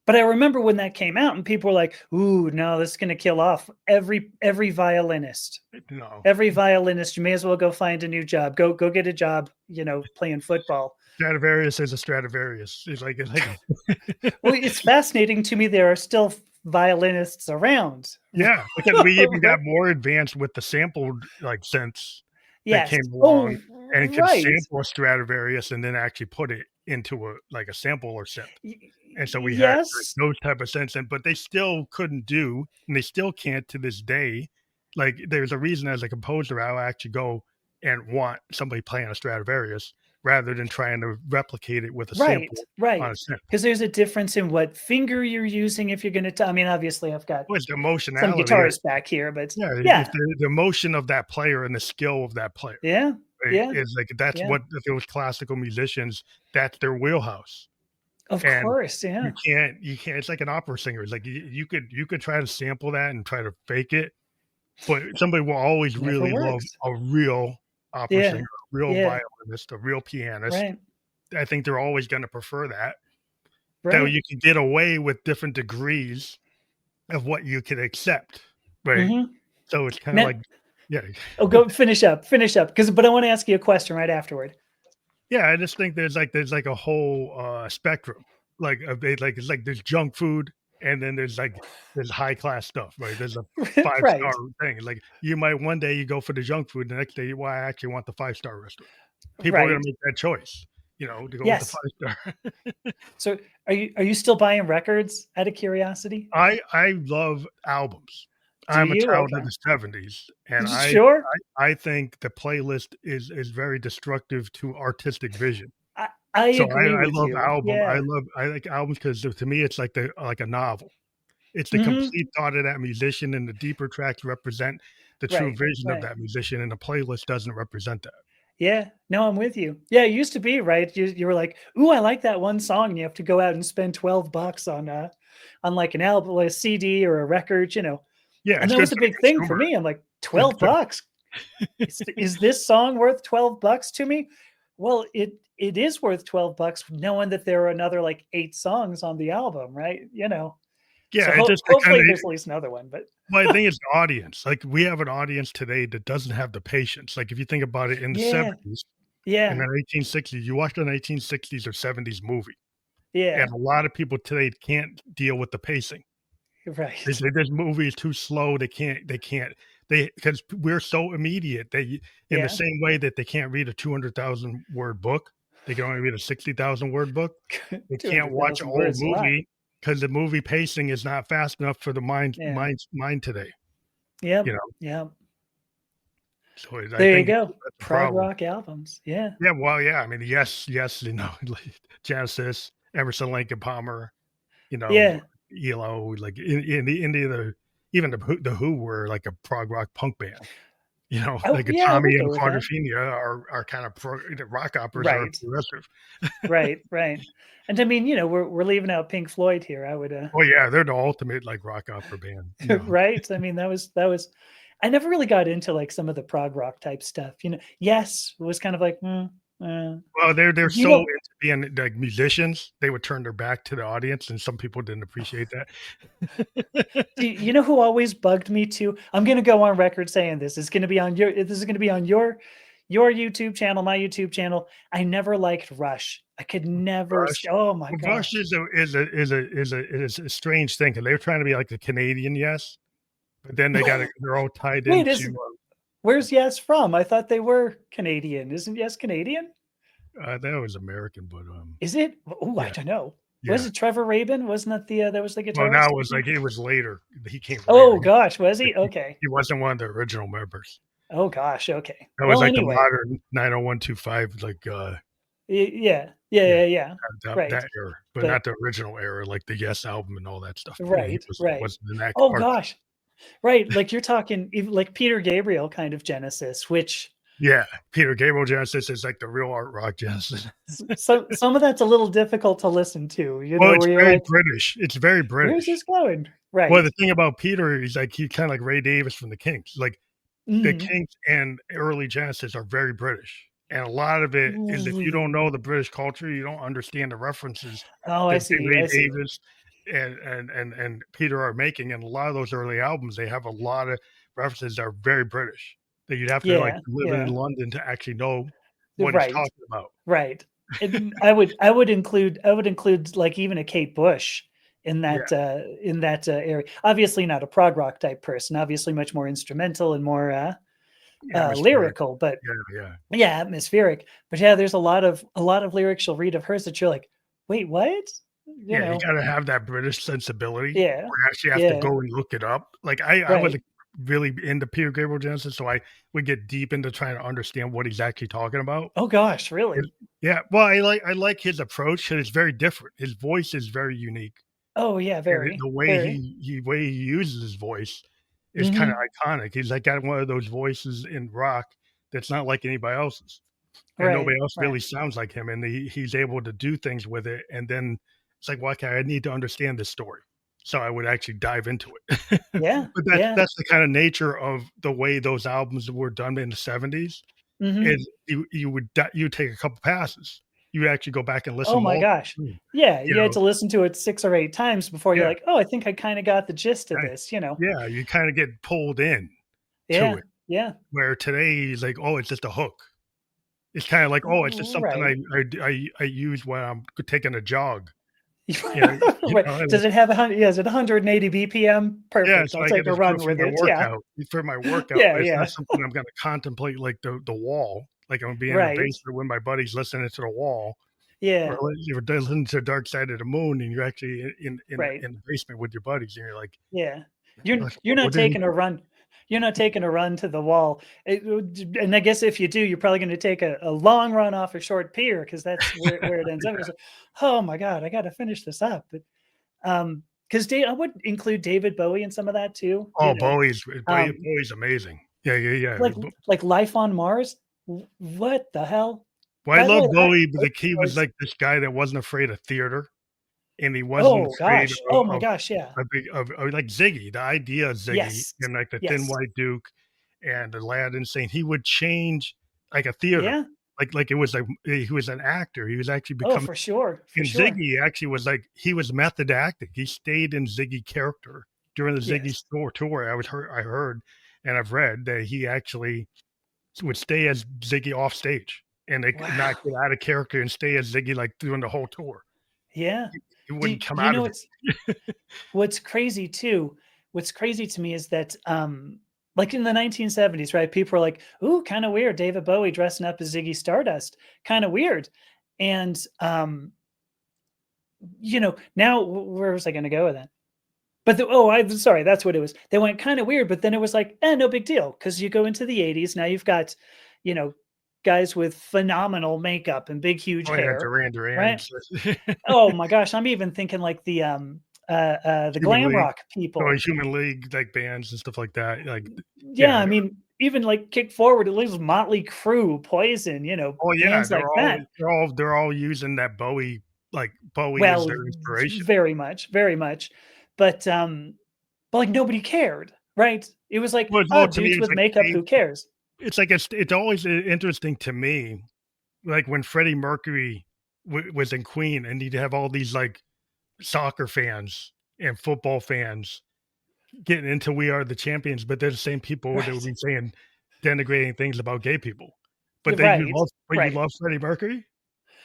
I remember when that came out and people were like, "Ooh, no, this is going to kill off every violinist. No. Every violinist, you may as well go find a new job. Go get a job, playing football." Stradivarius is a Stradivarius. It's like Well, it's fascinating to me there are still violinists around. yeah, because we even Right? got more advanced with the sampled, like, synths that Yes. came along, Oh, and could right. sample a Stradivarius and then actually put it into a like, a sampler synth, and so we had, like, Yes. those type of synths, but they still couldn't do, and they still can't to this day. Like, there's a reason as a composer, I'll actually go and want somebody playing a Stradivarius rather than trying to replicate it with a Right, sample on a right. synth. Because there's a difference in what finger you're using if you're gonna I mean, obviously, I've got Well, it's the some emotionality. guitarists back here, but Yeah, it's yeah, the emotion of that player and the skill of that player, yeah, right? yeah, It's like that's yeah. what those classical musicians, that's their wheelhouse, Of and course, yeah. you can't it's like an opera singer. It's like you could try to sample that and try to fake it, but somebody will always Never really love works. a real opera singer, Yeah, a real yeah, violinist, a real pianist. right, I think they're always gonna prefer that. Though right. you can get away with different degrees of what you can accept, right? Mhm. So it's kinda Now like yeah. oh, go finish up, because but I wanna ask you a question right afterward. Yeah, I just think there's like a whole, spectrum, like, it's like there's junk food, and then there's high class stuff, right? There's a five-star Right, thing, like, you might one day you go for the junk food, the next day, "Well, I actually want the five-star restaurant." People are gonna right. make that choice, to go with the Yes. five-star. So, are you still buying records out of curiosity? I love albums. Do I'm a you? child of Okay. the '70s, and I Sure. I think the playlist is very destructive to artistic vision. I So agree I with love you. Yeah. I like albums because to me, it's like a novel. It's the Mhm. complete thought of that musician, and the deeper tracks represent the true Right, vision of right. that musician, and the playlist doesn't represent that. Yeah. No, I'm with you. Yeah, it used to be, right? You were like, "Ooh, I like that one song," and you have to go out and spend 12 bucks on, like, an album, like a CD or a record, Yeah, and it's that good was a for the big thing for consumer. me. I'm like, It's 12 good bucks? Is this song worth 12 bucks to me? Well, it is worth 12 bucks knowing that there are another, like, 8 songs on the album, right? yeah, So it's just the kinda hopefully there's at least another one, but well, I think it's the audience. Like, we have an audience today that doesn't have the patience. Like, if you think about it in the yeah, '70s and yeah, the 1860s, you watch an 1860s or '70s movie, and yeah, a lot of people today can't deal with the pacing. They right. say this movie is too slow. They can't they because we're so immediate. They in the Yeah. same way that they can't read a 200,000 word book, they can only read a 60,000 word book. They can't watch an 200,000 old words, a lot. movie because the movie pacing is not fast enough for the Yeah. mind today, you Yep, know? yep. So, I There you think go. that's a Prog problem. rock albums. Yeah. Yeah, well, yeah, I mean, yes, like Genesis, Emerson, Lake& and Palmer, you know, Yeah. ELO, like in the even the Who were like a prog rock punk band. Oh, Like a yeah, I Tommy would and go with that. Quadrophenia are kind of the rock operas are Right. progressive. Right, right. And I mean, we're leaving out Pink Floyd here. I would, Oh, yeah, they're the ultimate, like, rock opera band. right? I mean, that was I never really got into, like, some of the prog rock type stuff, Yes, it was kind of like, "Hmm." Well, they're you so know, into being like musicians, they would turn their back to the audience, and some people didn't appreciate that. you know who always bugged me too? I'm gonna go on record saying this. It's gonna be on your. This is gonna be on your YouTube channel, my YouTube channel. I never liked Rush. I could never. Rush. Oh my Well, Rush gosh. is a strange thing because they were trying to be like the Canadian Yes, but then they're all tied Wait, into. is where's Yes from? I thought they were Canadian. Isn't Yes Canadian? That was American, but Is it? Oh, I yeah, don't know. Was yeah. it Trevor Rabin? Wasn't that the that was the Well, now guitarist? it I was think. like it was later. He came later. Oh gosh, was he? He, Okay. he wasn't one of the original members. Oh gosh. Okay. That was Well, like the anyway. modern 90125, like Yeah. Yeah. yeah, Yeah. Yeah. Right. that era, but But not the original era, like the Yes album and all that stuff. Yeah, he right. Right. wasn't in that Oh part. gosh. Right. Like you're talking even like Peter Gabriel kind of Genesis, which Yeah, Peter Gabriel Genesis is like the real art rock Genesis. some of that's a little difficult to listen to, Well, it's where you're very like, British. It's very where's British. this going? Well, Right. the thing about Peter is like he's kind of like Ray Davis from the Kinks. Like the Mhm. Kinks and early Genesis are very British, and a lot of it is if you don't know the British culture, you don't understand the references Oh, I that see. Ray I see. Davis and Peter are making. And a lot of those early albums, they have a lot of references that are very British that you'd have to like Yeah. live in Yeah. London to actually know what he's Right. talking about. Right. And I would include like even a Kate Bush Yeah, in that area. Obviously not a prog rock type person. Obviously much more instrumental and more atmospheric. lyrical, but Yeah, yeah. yeah, atmospheric. But yeah, there's a lot of lyrics you'll read of hers that you're like, wait, what? You Yeah, you know? gotta have that British sensibility Yeah. where you actually have to Yeah. go and look it up. Like, I Right. wasn't really into Peter Gabriel Genesis, so I would get deep into trying to understand what he's actually talking about. Oh gosh, It really? Yeah, well, I like his approach 'cause it's very different. His voice is very unique, Oh yeah, and very, the way very. way he uses his voice is kinda Hmm. iconic. He's, like, got one of those voices in rock that's not like anybody else's, and Right. nobody else Right. really sounds like him, and he's able to do things with it, and then it's like, "Well, okay, I need to understand this story." So I would actually dive into it. Yeah. But Yeah. that's the kinda nature of the way those albums were done in the '70s, Hmm. is you would take a couple passes. You actually go back and Oh listen my multiple gosh. times, Yeah, you you had know? to listen to it 6 or 8 times before you're Yeah, like, "Oh, I think I kinda got the gist of right. this." Yeah, you kinda get pulled in to Yeah, it, yeah. where today is like, "Oh, it's just a hook." It's kinda like, "Oh, it's just something Right. I use when I'm taking a jog." You know Right. Does it have yeah, is it 180 BPM? Yeah, Perfect, so I'll I get take a this for run with it, yeah. my workout, Yeah, but it's not yeah. something I'm gonna contemplate like the wall, like I'm gonna be in the Right. basement with my buddies listening to the wall, or Yeah, you're listening to Dark Side of the Moon, and you're actually right. in the basement with your buddies, and you're like, Yeah. You're "What not did he taking a run you're not taking a run to the wall. And I guess if you do, you're probably gonna take a long run off a short pier because that's where it ends up. It's like, "Oh my god, I gotta finish this up." But, because I would include David Bowie in some of that too, Oh, Bowie's amazing." Yeah, yeah, yeah. like Life on Mars? What the hell? Well, I By the love way, that Bowie, but he was was like this guy that wasn't afraid of theater, and he wasn't oh afraid gosh. Oh my gosh, yeah. of like Ziggy, the idea of Ziggy Yes. and like the Thin Yes. White Duke and Aladdin saying he would change like a theater. Yeah. Like it was like he was an actor. He was actually Oh, becoming for sure, for and sure. Ziggy actually was like he was method acting. He stayed in Ziggy character during the Ziggy Yes. tour. I heard and I've read that he actually would stay as Ziggy off stage and they could not Wow. get out of character and stay as Ziggy like during the whole tour. Yeah. He Do wouldn't come you out know of what's it. what's crazy too? What's crazy to me is that like in the 1970s, right? People were like, "Ooh, kind of weird. David Bowie dressing up as Ziggy Stardust, kind of weird." And now where was I going to go with that? But I'm sorry, that's what it was. They went kind of weird, but then it was like, no big deal because you go into the 80s now. You've got, you know, guys with phenomenal makeup and big, huge Oh yeah, hair, Duran. right? Oh my gosh, I'm even thinking like the Human glam League. rock Or people. Human League, like, bands and stuff like that, like, Yeah, yeah. I mean, even like kick forward, at least Motley Crue, Poison, Oh, yeah, bands like that. they're all using that Bowie like, Bowie is Well, their inspiration. very much, very much. But like nobody cared, right? It was like, Well, oh, to me, dudes it's with like makeup, who cares? it's like it's always interesting to me like when Freddie Mercury was in Queen, and you'd have all these like soccer fans and football fans getting into "We Are the Champions," but they're the same people that would Right. be saying denigrating things about gay people. But You're they you right. love, but you Right. love Freddie Mercury.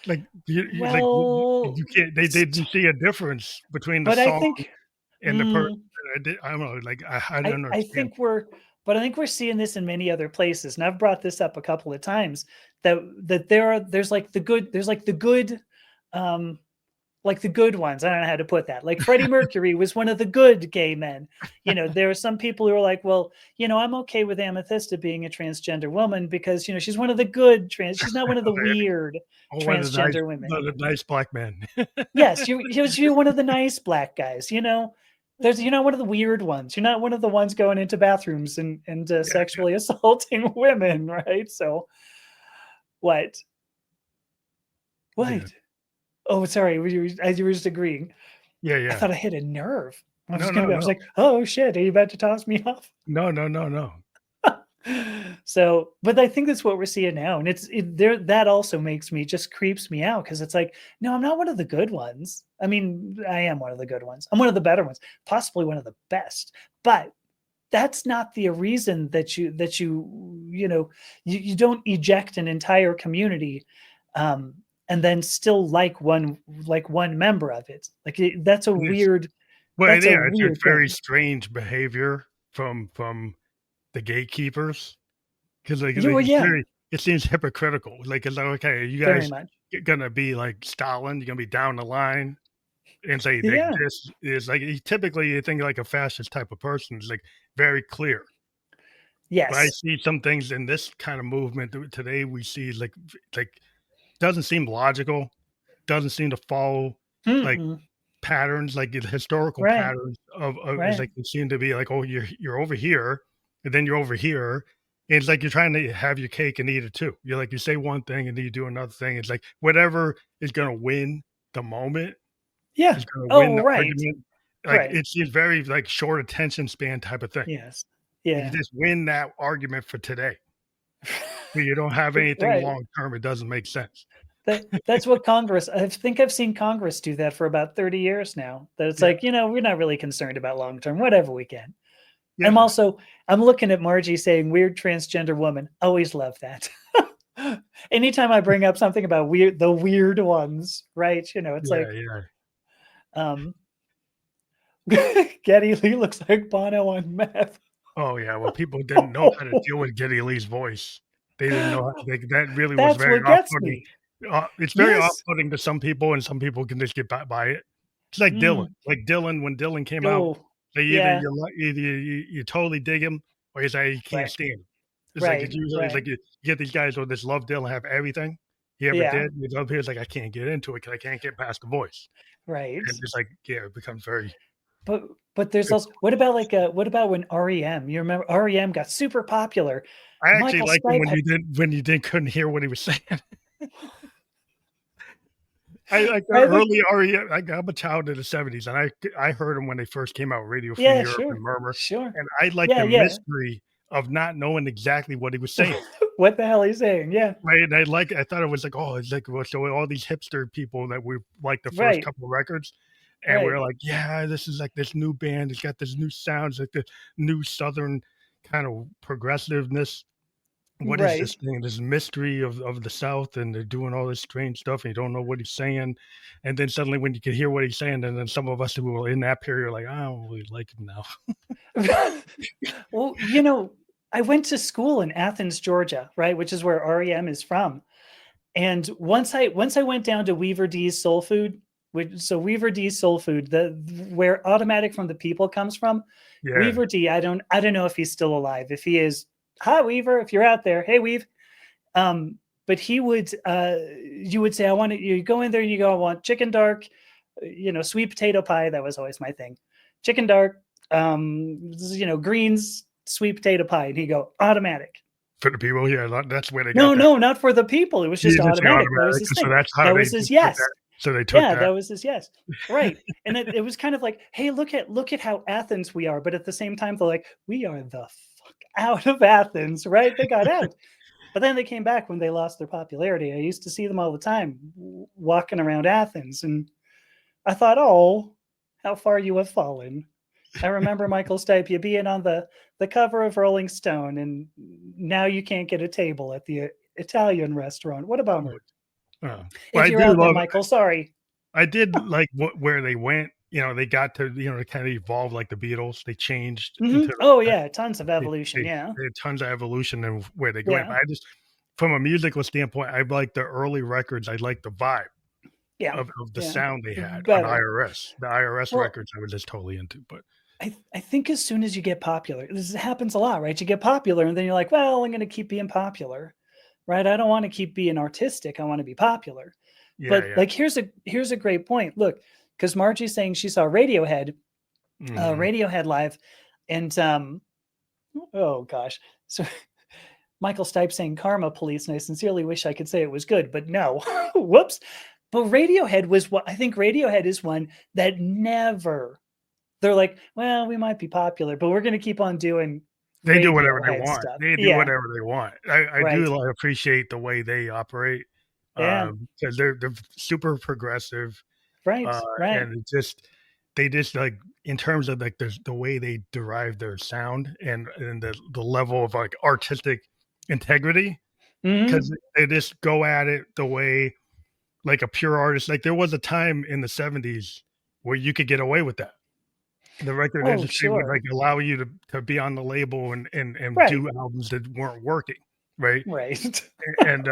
Like you like Well, you can't. They didn't see a difference between the but I song think and the person. mm, I don't know. Like I don't I understand. think we're but I think we're seeing this in many other places, and I've brought this up a couple of times that there's like the good um like the good ones. I don't know how to put that. Like Freddie Mercury was one of the good gay men. There are some people who are like, well, I'm okay with Amethysta being a transgender woman because she's one of the good she's not one of the weird Oh, transgender women. the nice black man. Yes, you're one of the nice black guys. There's you're not one of the weird ones. You're not one of the ones going into bathrooms and Yeah, sexually assaulting women, right? So what? yeah, What? Oh, sorry. You were just agreeing. yeah, I yeah. thought I hit a nerve. No, no, I was no, like, oh shit, are you about to toss me off? no, no, no, no. So, but I think that's what we're seeing now, and there that also just creeps me out because it's like, no, I'm not one of the good ones. I mean, I am one of the good ones. I'm one of the better ones, possibly one of the best. But that's not the reason you don't eject an entire community, um, and then still like one member of it. Like that's a It's weird well, that's a yeah, it's a weird very thing. strange behavior from the gatekeepers. 'Cause, Well, it's yeah, very it seems hypocritical. Like, it's like, "Okay, you very guys much. gonna be like Stalin, you're gonna be down the line and say that Yeah. this is" like, typically, you think like a fascist type of person is, like, very clear. But I Yes. see some things in this kind of movement that today we see, like, doesn't seem logical, doesn't seem to follow, like, Mm-mm. patterns, like, the historical Right. patterns of it's Right. like, they seem to be like, "Oh, you're over here, and then you're over here." And it's like you're trying to have your cake and eat it too. You're like, you say one thing and then you do another thing. It's like whatever is gonna win the moment Yeah. is gonna win Oh, the right. argument. Like, Right. it seems very, like, short attention span type of thing. Yes. You Yeah. just win that argument for today, but you don't have anything Right. long term, it doesn't make sense. That's what Congress I think I've seen Congress do that for about 30 years now. That it's Yeah, like, we're not really concerned about long term, whatever we can. yeah. I'm looking at Margie saying weird transgender woman. Always love that. Anytime I bring up something about the weird ones, right? It's Yeah, like, yeah. um, Getty Lee looks like Bono on meth. Oh, yeah, well, people didn't know how to deal with Geddy Lee's voice. They didn't know how that really was That's very what gets off-putting. me. It's very Yes. off-putting to some people, and some people can just get by it. It's like Dylan. Mm. Like Dylan, when Dylan came out, Oh, like yeah. either you totally dig him or you say you can't Right. stand him. It's like Right. it's usually it's Right. like you get these guys who just love Dylan, have everything he ever Yeah. did. You love his like I can't get into it because I can't get past the voice. Right. And it's like, yeah, it becomes very But there's also what about when REM? You remember REM got super popular. I actually Michael liked him Stipe had when you didn't couldn't hear what he was saying. I like the I think early REM. I'm a child of the '70s, and I heard them when they first came out, Radio Free yeah, Europe and sure. Murmur, Sure. and I like Yeah, the yeah. mystery of not knowing exactly what he was saying, What the hell are you saying? Yeah. right? And I thought it was like, oh, it's like, well, so all these hipster people that we like the first Right. couple of records, and Right. we're like, yeah, this is like this new band. It's got this new sounds, like the new Southern kind of progressiveness. What is Right. this thing? This mystery of the South, and they're doing all this strange stuff, and you don't know what he's saying. And then suddenly, when you can hear what he's saying, and then some of us who were in that period are like, I don't really like him now. Well, I went to school in Athens, Georgia, right, which is where REM is from. And once I went down to Weaver D's Soul Food, Weaver D's Soul Food, the where Automatic from the People comes from, Yeah, Weaver D, I don't know if he's still alive. If he is, hi Weaver, if you're out there, hey Weave. But he would you would say, I want to you go in there and you go, I want chicken dark, sweet potato pie. That was always my thing. Chicken dark, greens, sweet potato pie. And he'd go, Automatic. for the people, yeah, that's where they got No, that. no, not for the people. It was You just didn't say Automatic. That was automatic, his so thing. that's how That they was his took yes. that. So they took Yeah, that that. was his yes. Right. And it was kind of like, hey, look at how Athens we are. But at the same time, they're like, we are the fuck out of Athens, right? They got out. But then they came back when they lost their popularity. I used to see them all the time walking around Athens, and I thought, oh, how far you have fallen. I remember Michael Stipe, you being on the cover of Rolling Stone, and now you can't get a table at the Italian restaurant. What a bummer. Well, If I you're do out there, love. Michael, sorry. I did like where they went. They got to to kind of evolve like the Beatles. They changed into. Oh yeah, tons of They, evolution. they, Yeah, they had tons of evolution in where they went. yeah, But I just, from a musical standpoint, I like the early records. I like the vibe yeah, of the yeah. sound they had on Better. IRS. The IRS Well, records I was just totally into. But I think as soon as you get popular, this happens a lot, right? You get popular, and then you're like, well, I'm going to keep being popular, right? I don't want to keep being artistic. I want to be popular. yeah, But yeah. like, here's a great point. Look, because Margie's saying she saw Mhm. Radiohead live, and oh gosh, so Michael Stipe saying "Karma Police," and I sincerely wish I could say it was good, but no, whoops. But Radiohead was what I think. Radiohead is one that never. They're like, well, we might be popular, but we're going to keep on doing They do whatever they Radiohead want. stuff. They do Yeah, whatever they want. I right. do like, appreciate the way they operate Yeah, because they're super progressive. right, Uh, right. and it just they just like in terms of like the way they derive their sound and the level of like artistic integrity Hmm. because they just go at it the way like a pure artist. Like there was a time in the '70s where you could get away with that. The record Oh, industry would like sure. allow you to be on the label and Right, do albums that weren't working, right? right. And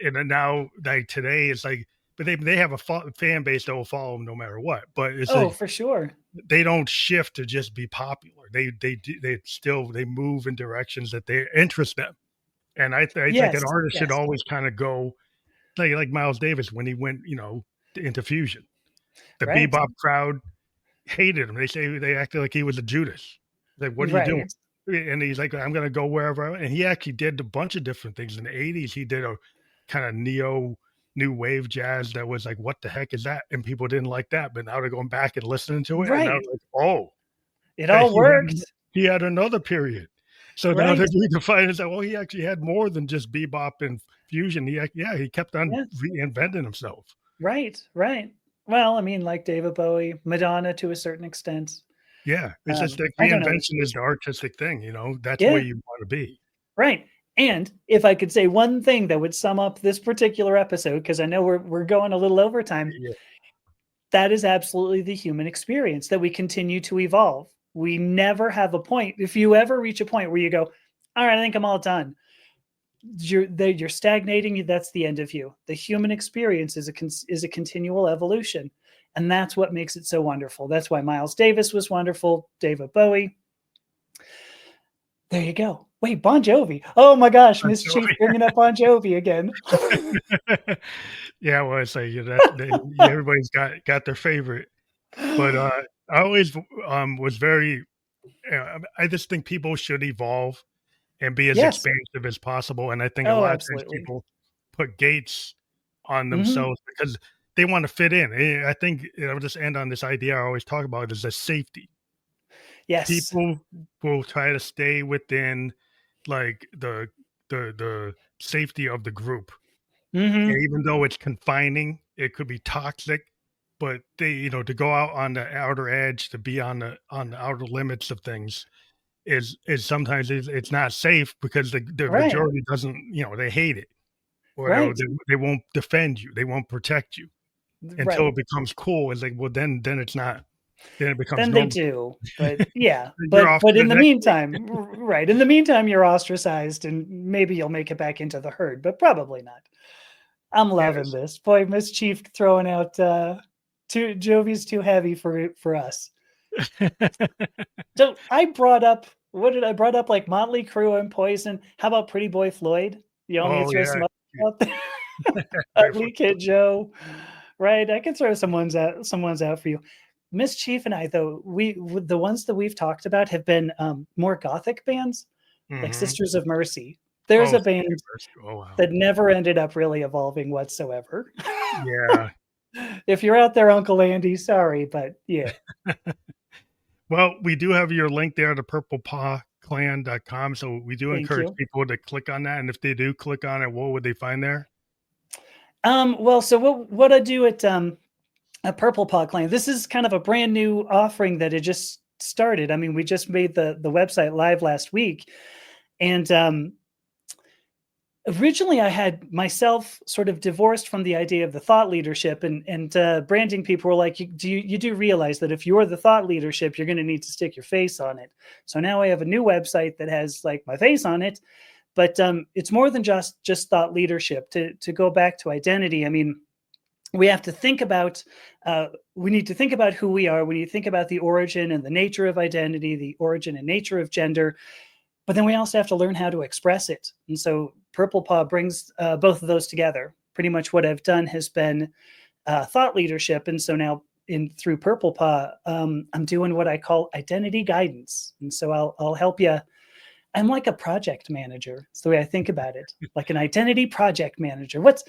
and then now like today it's like, but they have a fan base that will follow them no matter what. But it's Oh, like for sure. they don't shift to just be popular. They move in directions that they interest them. And I think an Yes, artist should yes. always kind of go like Miles Davis when he went into fusion. The Right, bebop crowd hated him. They say they acted like he was a Judas. Like, what are you doing? right, And he's like, I'm going to go wherever. And he actually did a bunch of different things. In the '80s, he did a kind of neo new wave jazz that was like, what the heck is that? And people didn't like that. But now they're going back and listening to it. And now right. they're like, oh, It that all worked. he had another period. So now they're Right. redefining that, well, he actually had more than just bebop and fusion. He kept on Yes. reinventing himself. Right, right. Well, I mean, like David Bowie, Madonna to a certain extent. Yeah. It's just like I don't know. reinvention is the artistic thing, that's where Yeah, you want to be. right. And if I could say one thing that would sum up this particular episode, because I know we're going a little over time, Yeah. that is absolutely the human experience that we continue to evolve. We never have a point. If you ever reach a point where you go, all right, I think I'm all done. You're stagnating. That's the end of you. The human experience is a continual evolution, and that's what makes it so wonderful. That's why Miles Davis was wonderful. David Bowie. There you go. Wait, Bon Jovi. Oh my gosh, I'm Miss Chief bringing up Bon Jovi again. Yeah, well, it's like everybody's got their favorite, but I always was very. I just think people should evolve and be as Yes. expansive as possible, and I think a Oh, lot of times absolutely. people put gates on Hmm. themselves because they want to fit in. I think I'll just end on this idea I always talk about is the safety. Yes. People will try to stay within like the safety of the group. And Hmm. even though it's confining, it could be toxic, but to go out on the outer edge, to be on the outer limits of things is sometimes it's not safe because the Right. majority doesn't, they hate it or Right. they won't defend you, they won't protect you until Right. it becomes cool. It's like, well, then it's not, then it becomes Then they normal. do. But yeah. You're But off but to the in the next thing. meantime, right. In the meantime, you're ostracized and maybe you'll make it back into the herd, but probably not. I'm loving Yes. this. Boy, Miss Chief throwing out too Jovi's too heavy for us. So I brought up what did I brought up like Motley Crue and Poison. How about Pretty Boy Floyd? You want me to Oh throw yeah. some other out there? Definitely. Ugly Kid Joe. Right. I can throw someone's out for you. Miss Chief and I, though, the ones that we've talked about have been more gothic bands, like Hmm. Sisters of Mercy. There's Oh, a band oh wow. that never ended up really evolving whatsoever. Yeah. If you're out there, Uncle Andy, sorry, but yeah. Well, we do have your link there, the Purple Paw purplepodclan.com. So we do Thank encourage you. people to click on that. And if they do click on it, what would they find there? Well, so what I do at Purple Pod Clan, this is kind of a brand new offering that it just started. I mean, we just made the website live last week, and originally I had myself sort of divorced from the idea of the thought leadership, and branding people were like, you do realize that if you're the thought leadership, you're going to need to stick your face on it. So now I have a new website that has like my face on it, but it's more than just thought leadership. To go back to identity, I mean, we have to think about we need to think about who we are. We need to think about the origin and the nature of identity, the origin and nature of gender, but then we also have to learn how to express it. And so Purple Paw brings both of those together. Pretty much what I've done has been thought leadership, and so now through Purple Paw, I'm doing what I call identity guidance. And so I'll help you. I'm like a project manager. It's the way I think about it, like an identity project manager. What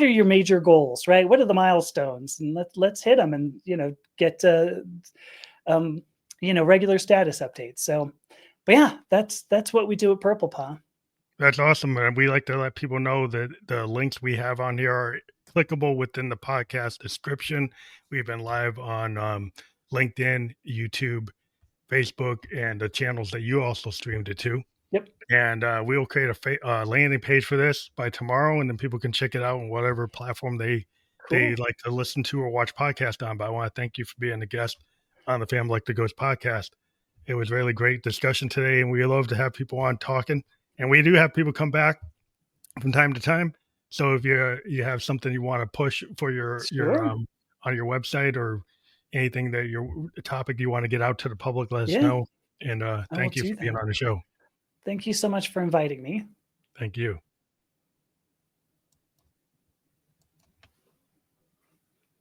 are your major goals, right? What are the milestones? And let's hit them, and get regular status updates. So, but yeah, that's what we do at Purple Paw. That's awesome. And we like to let people know that the links we have on here are clickable within the podcast description. We've been live on LinkedIn, YouTube, Facebook, and the channels that you also streamed it to. Yep. And we'll create a landing page for this by tomorrow, and then people can check it out on whatever platform they like to listen to or watch podcast on. But I want to thank you for being a guest on the Family Like the Ghost podcast. It was really great discussion today, and we love to have people on talking. And we do have people come back from time to time. So if you have something you want to push for your on your website or anything that your topic you want to get out to the public, let us know. And thank you for being on the show. Thank you so much for inviting me. Thank you.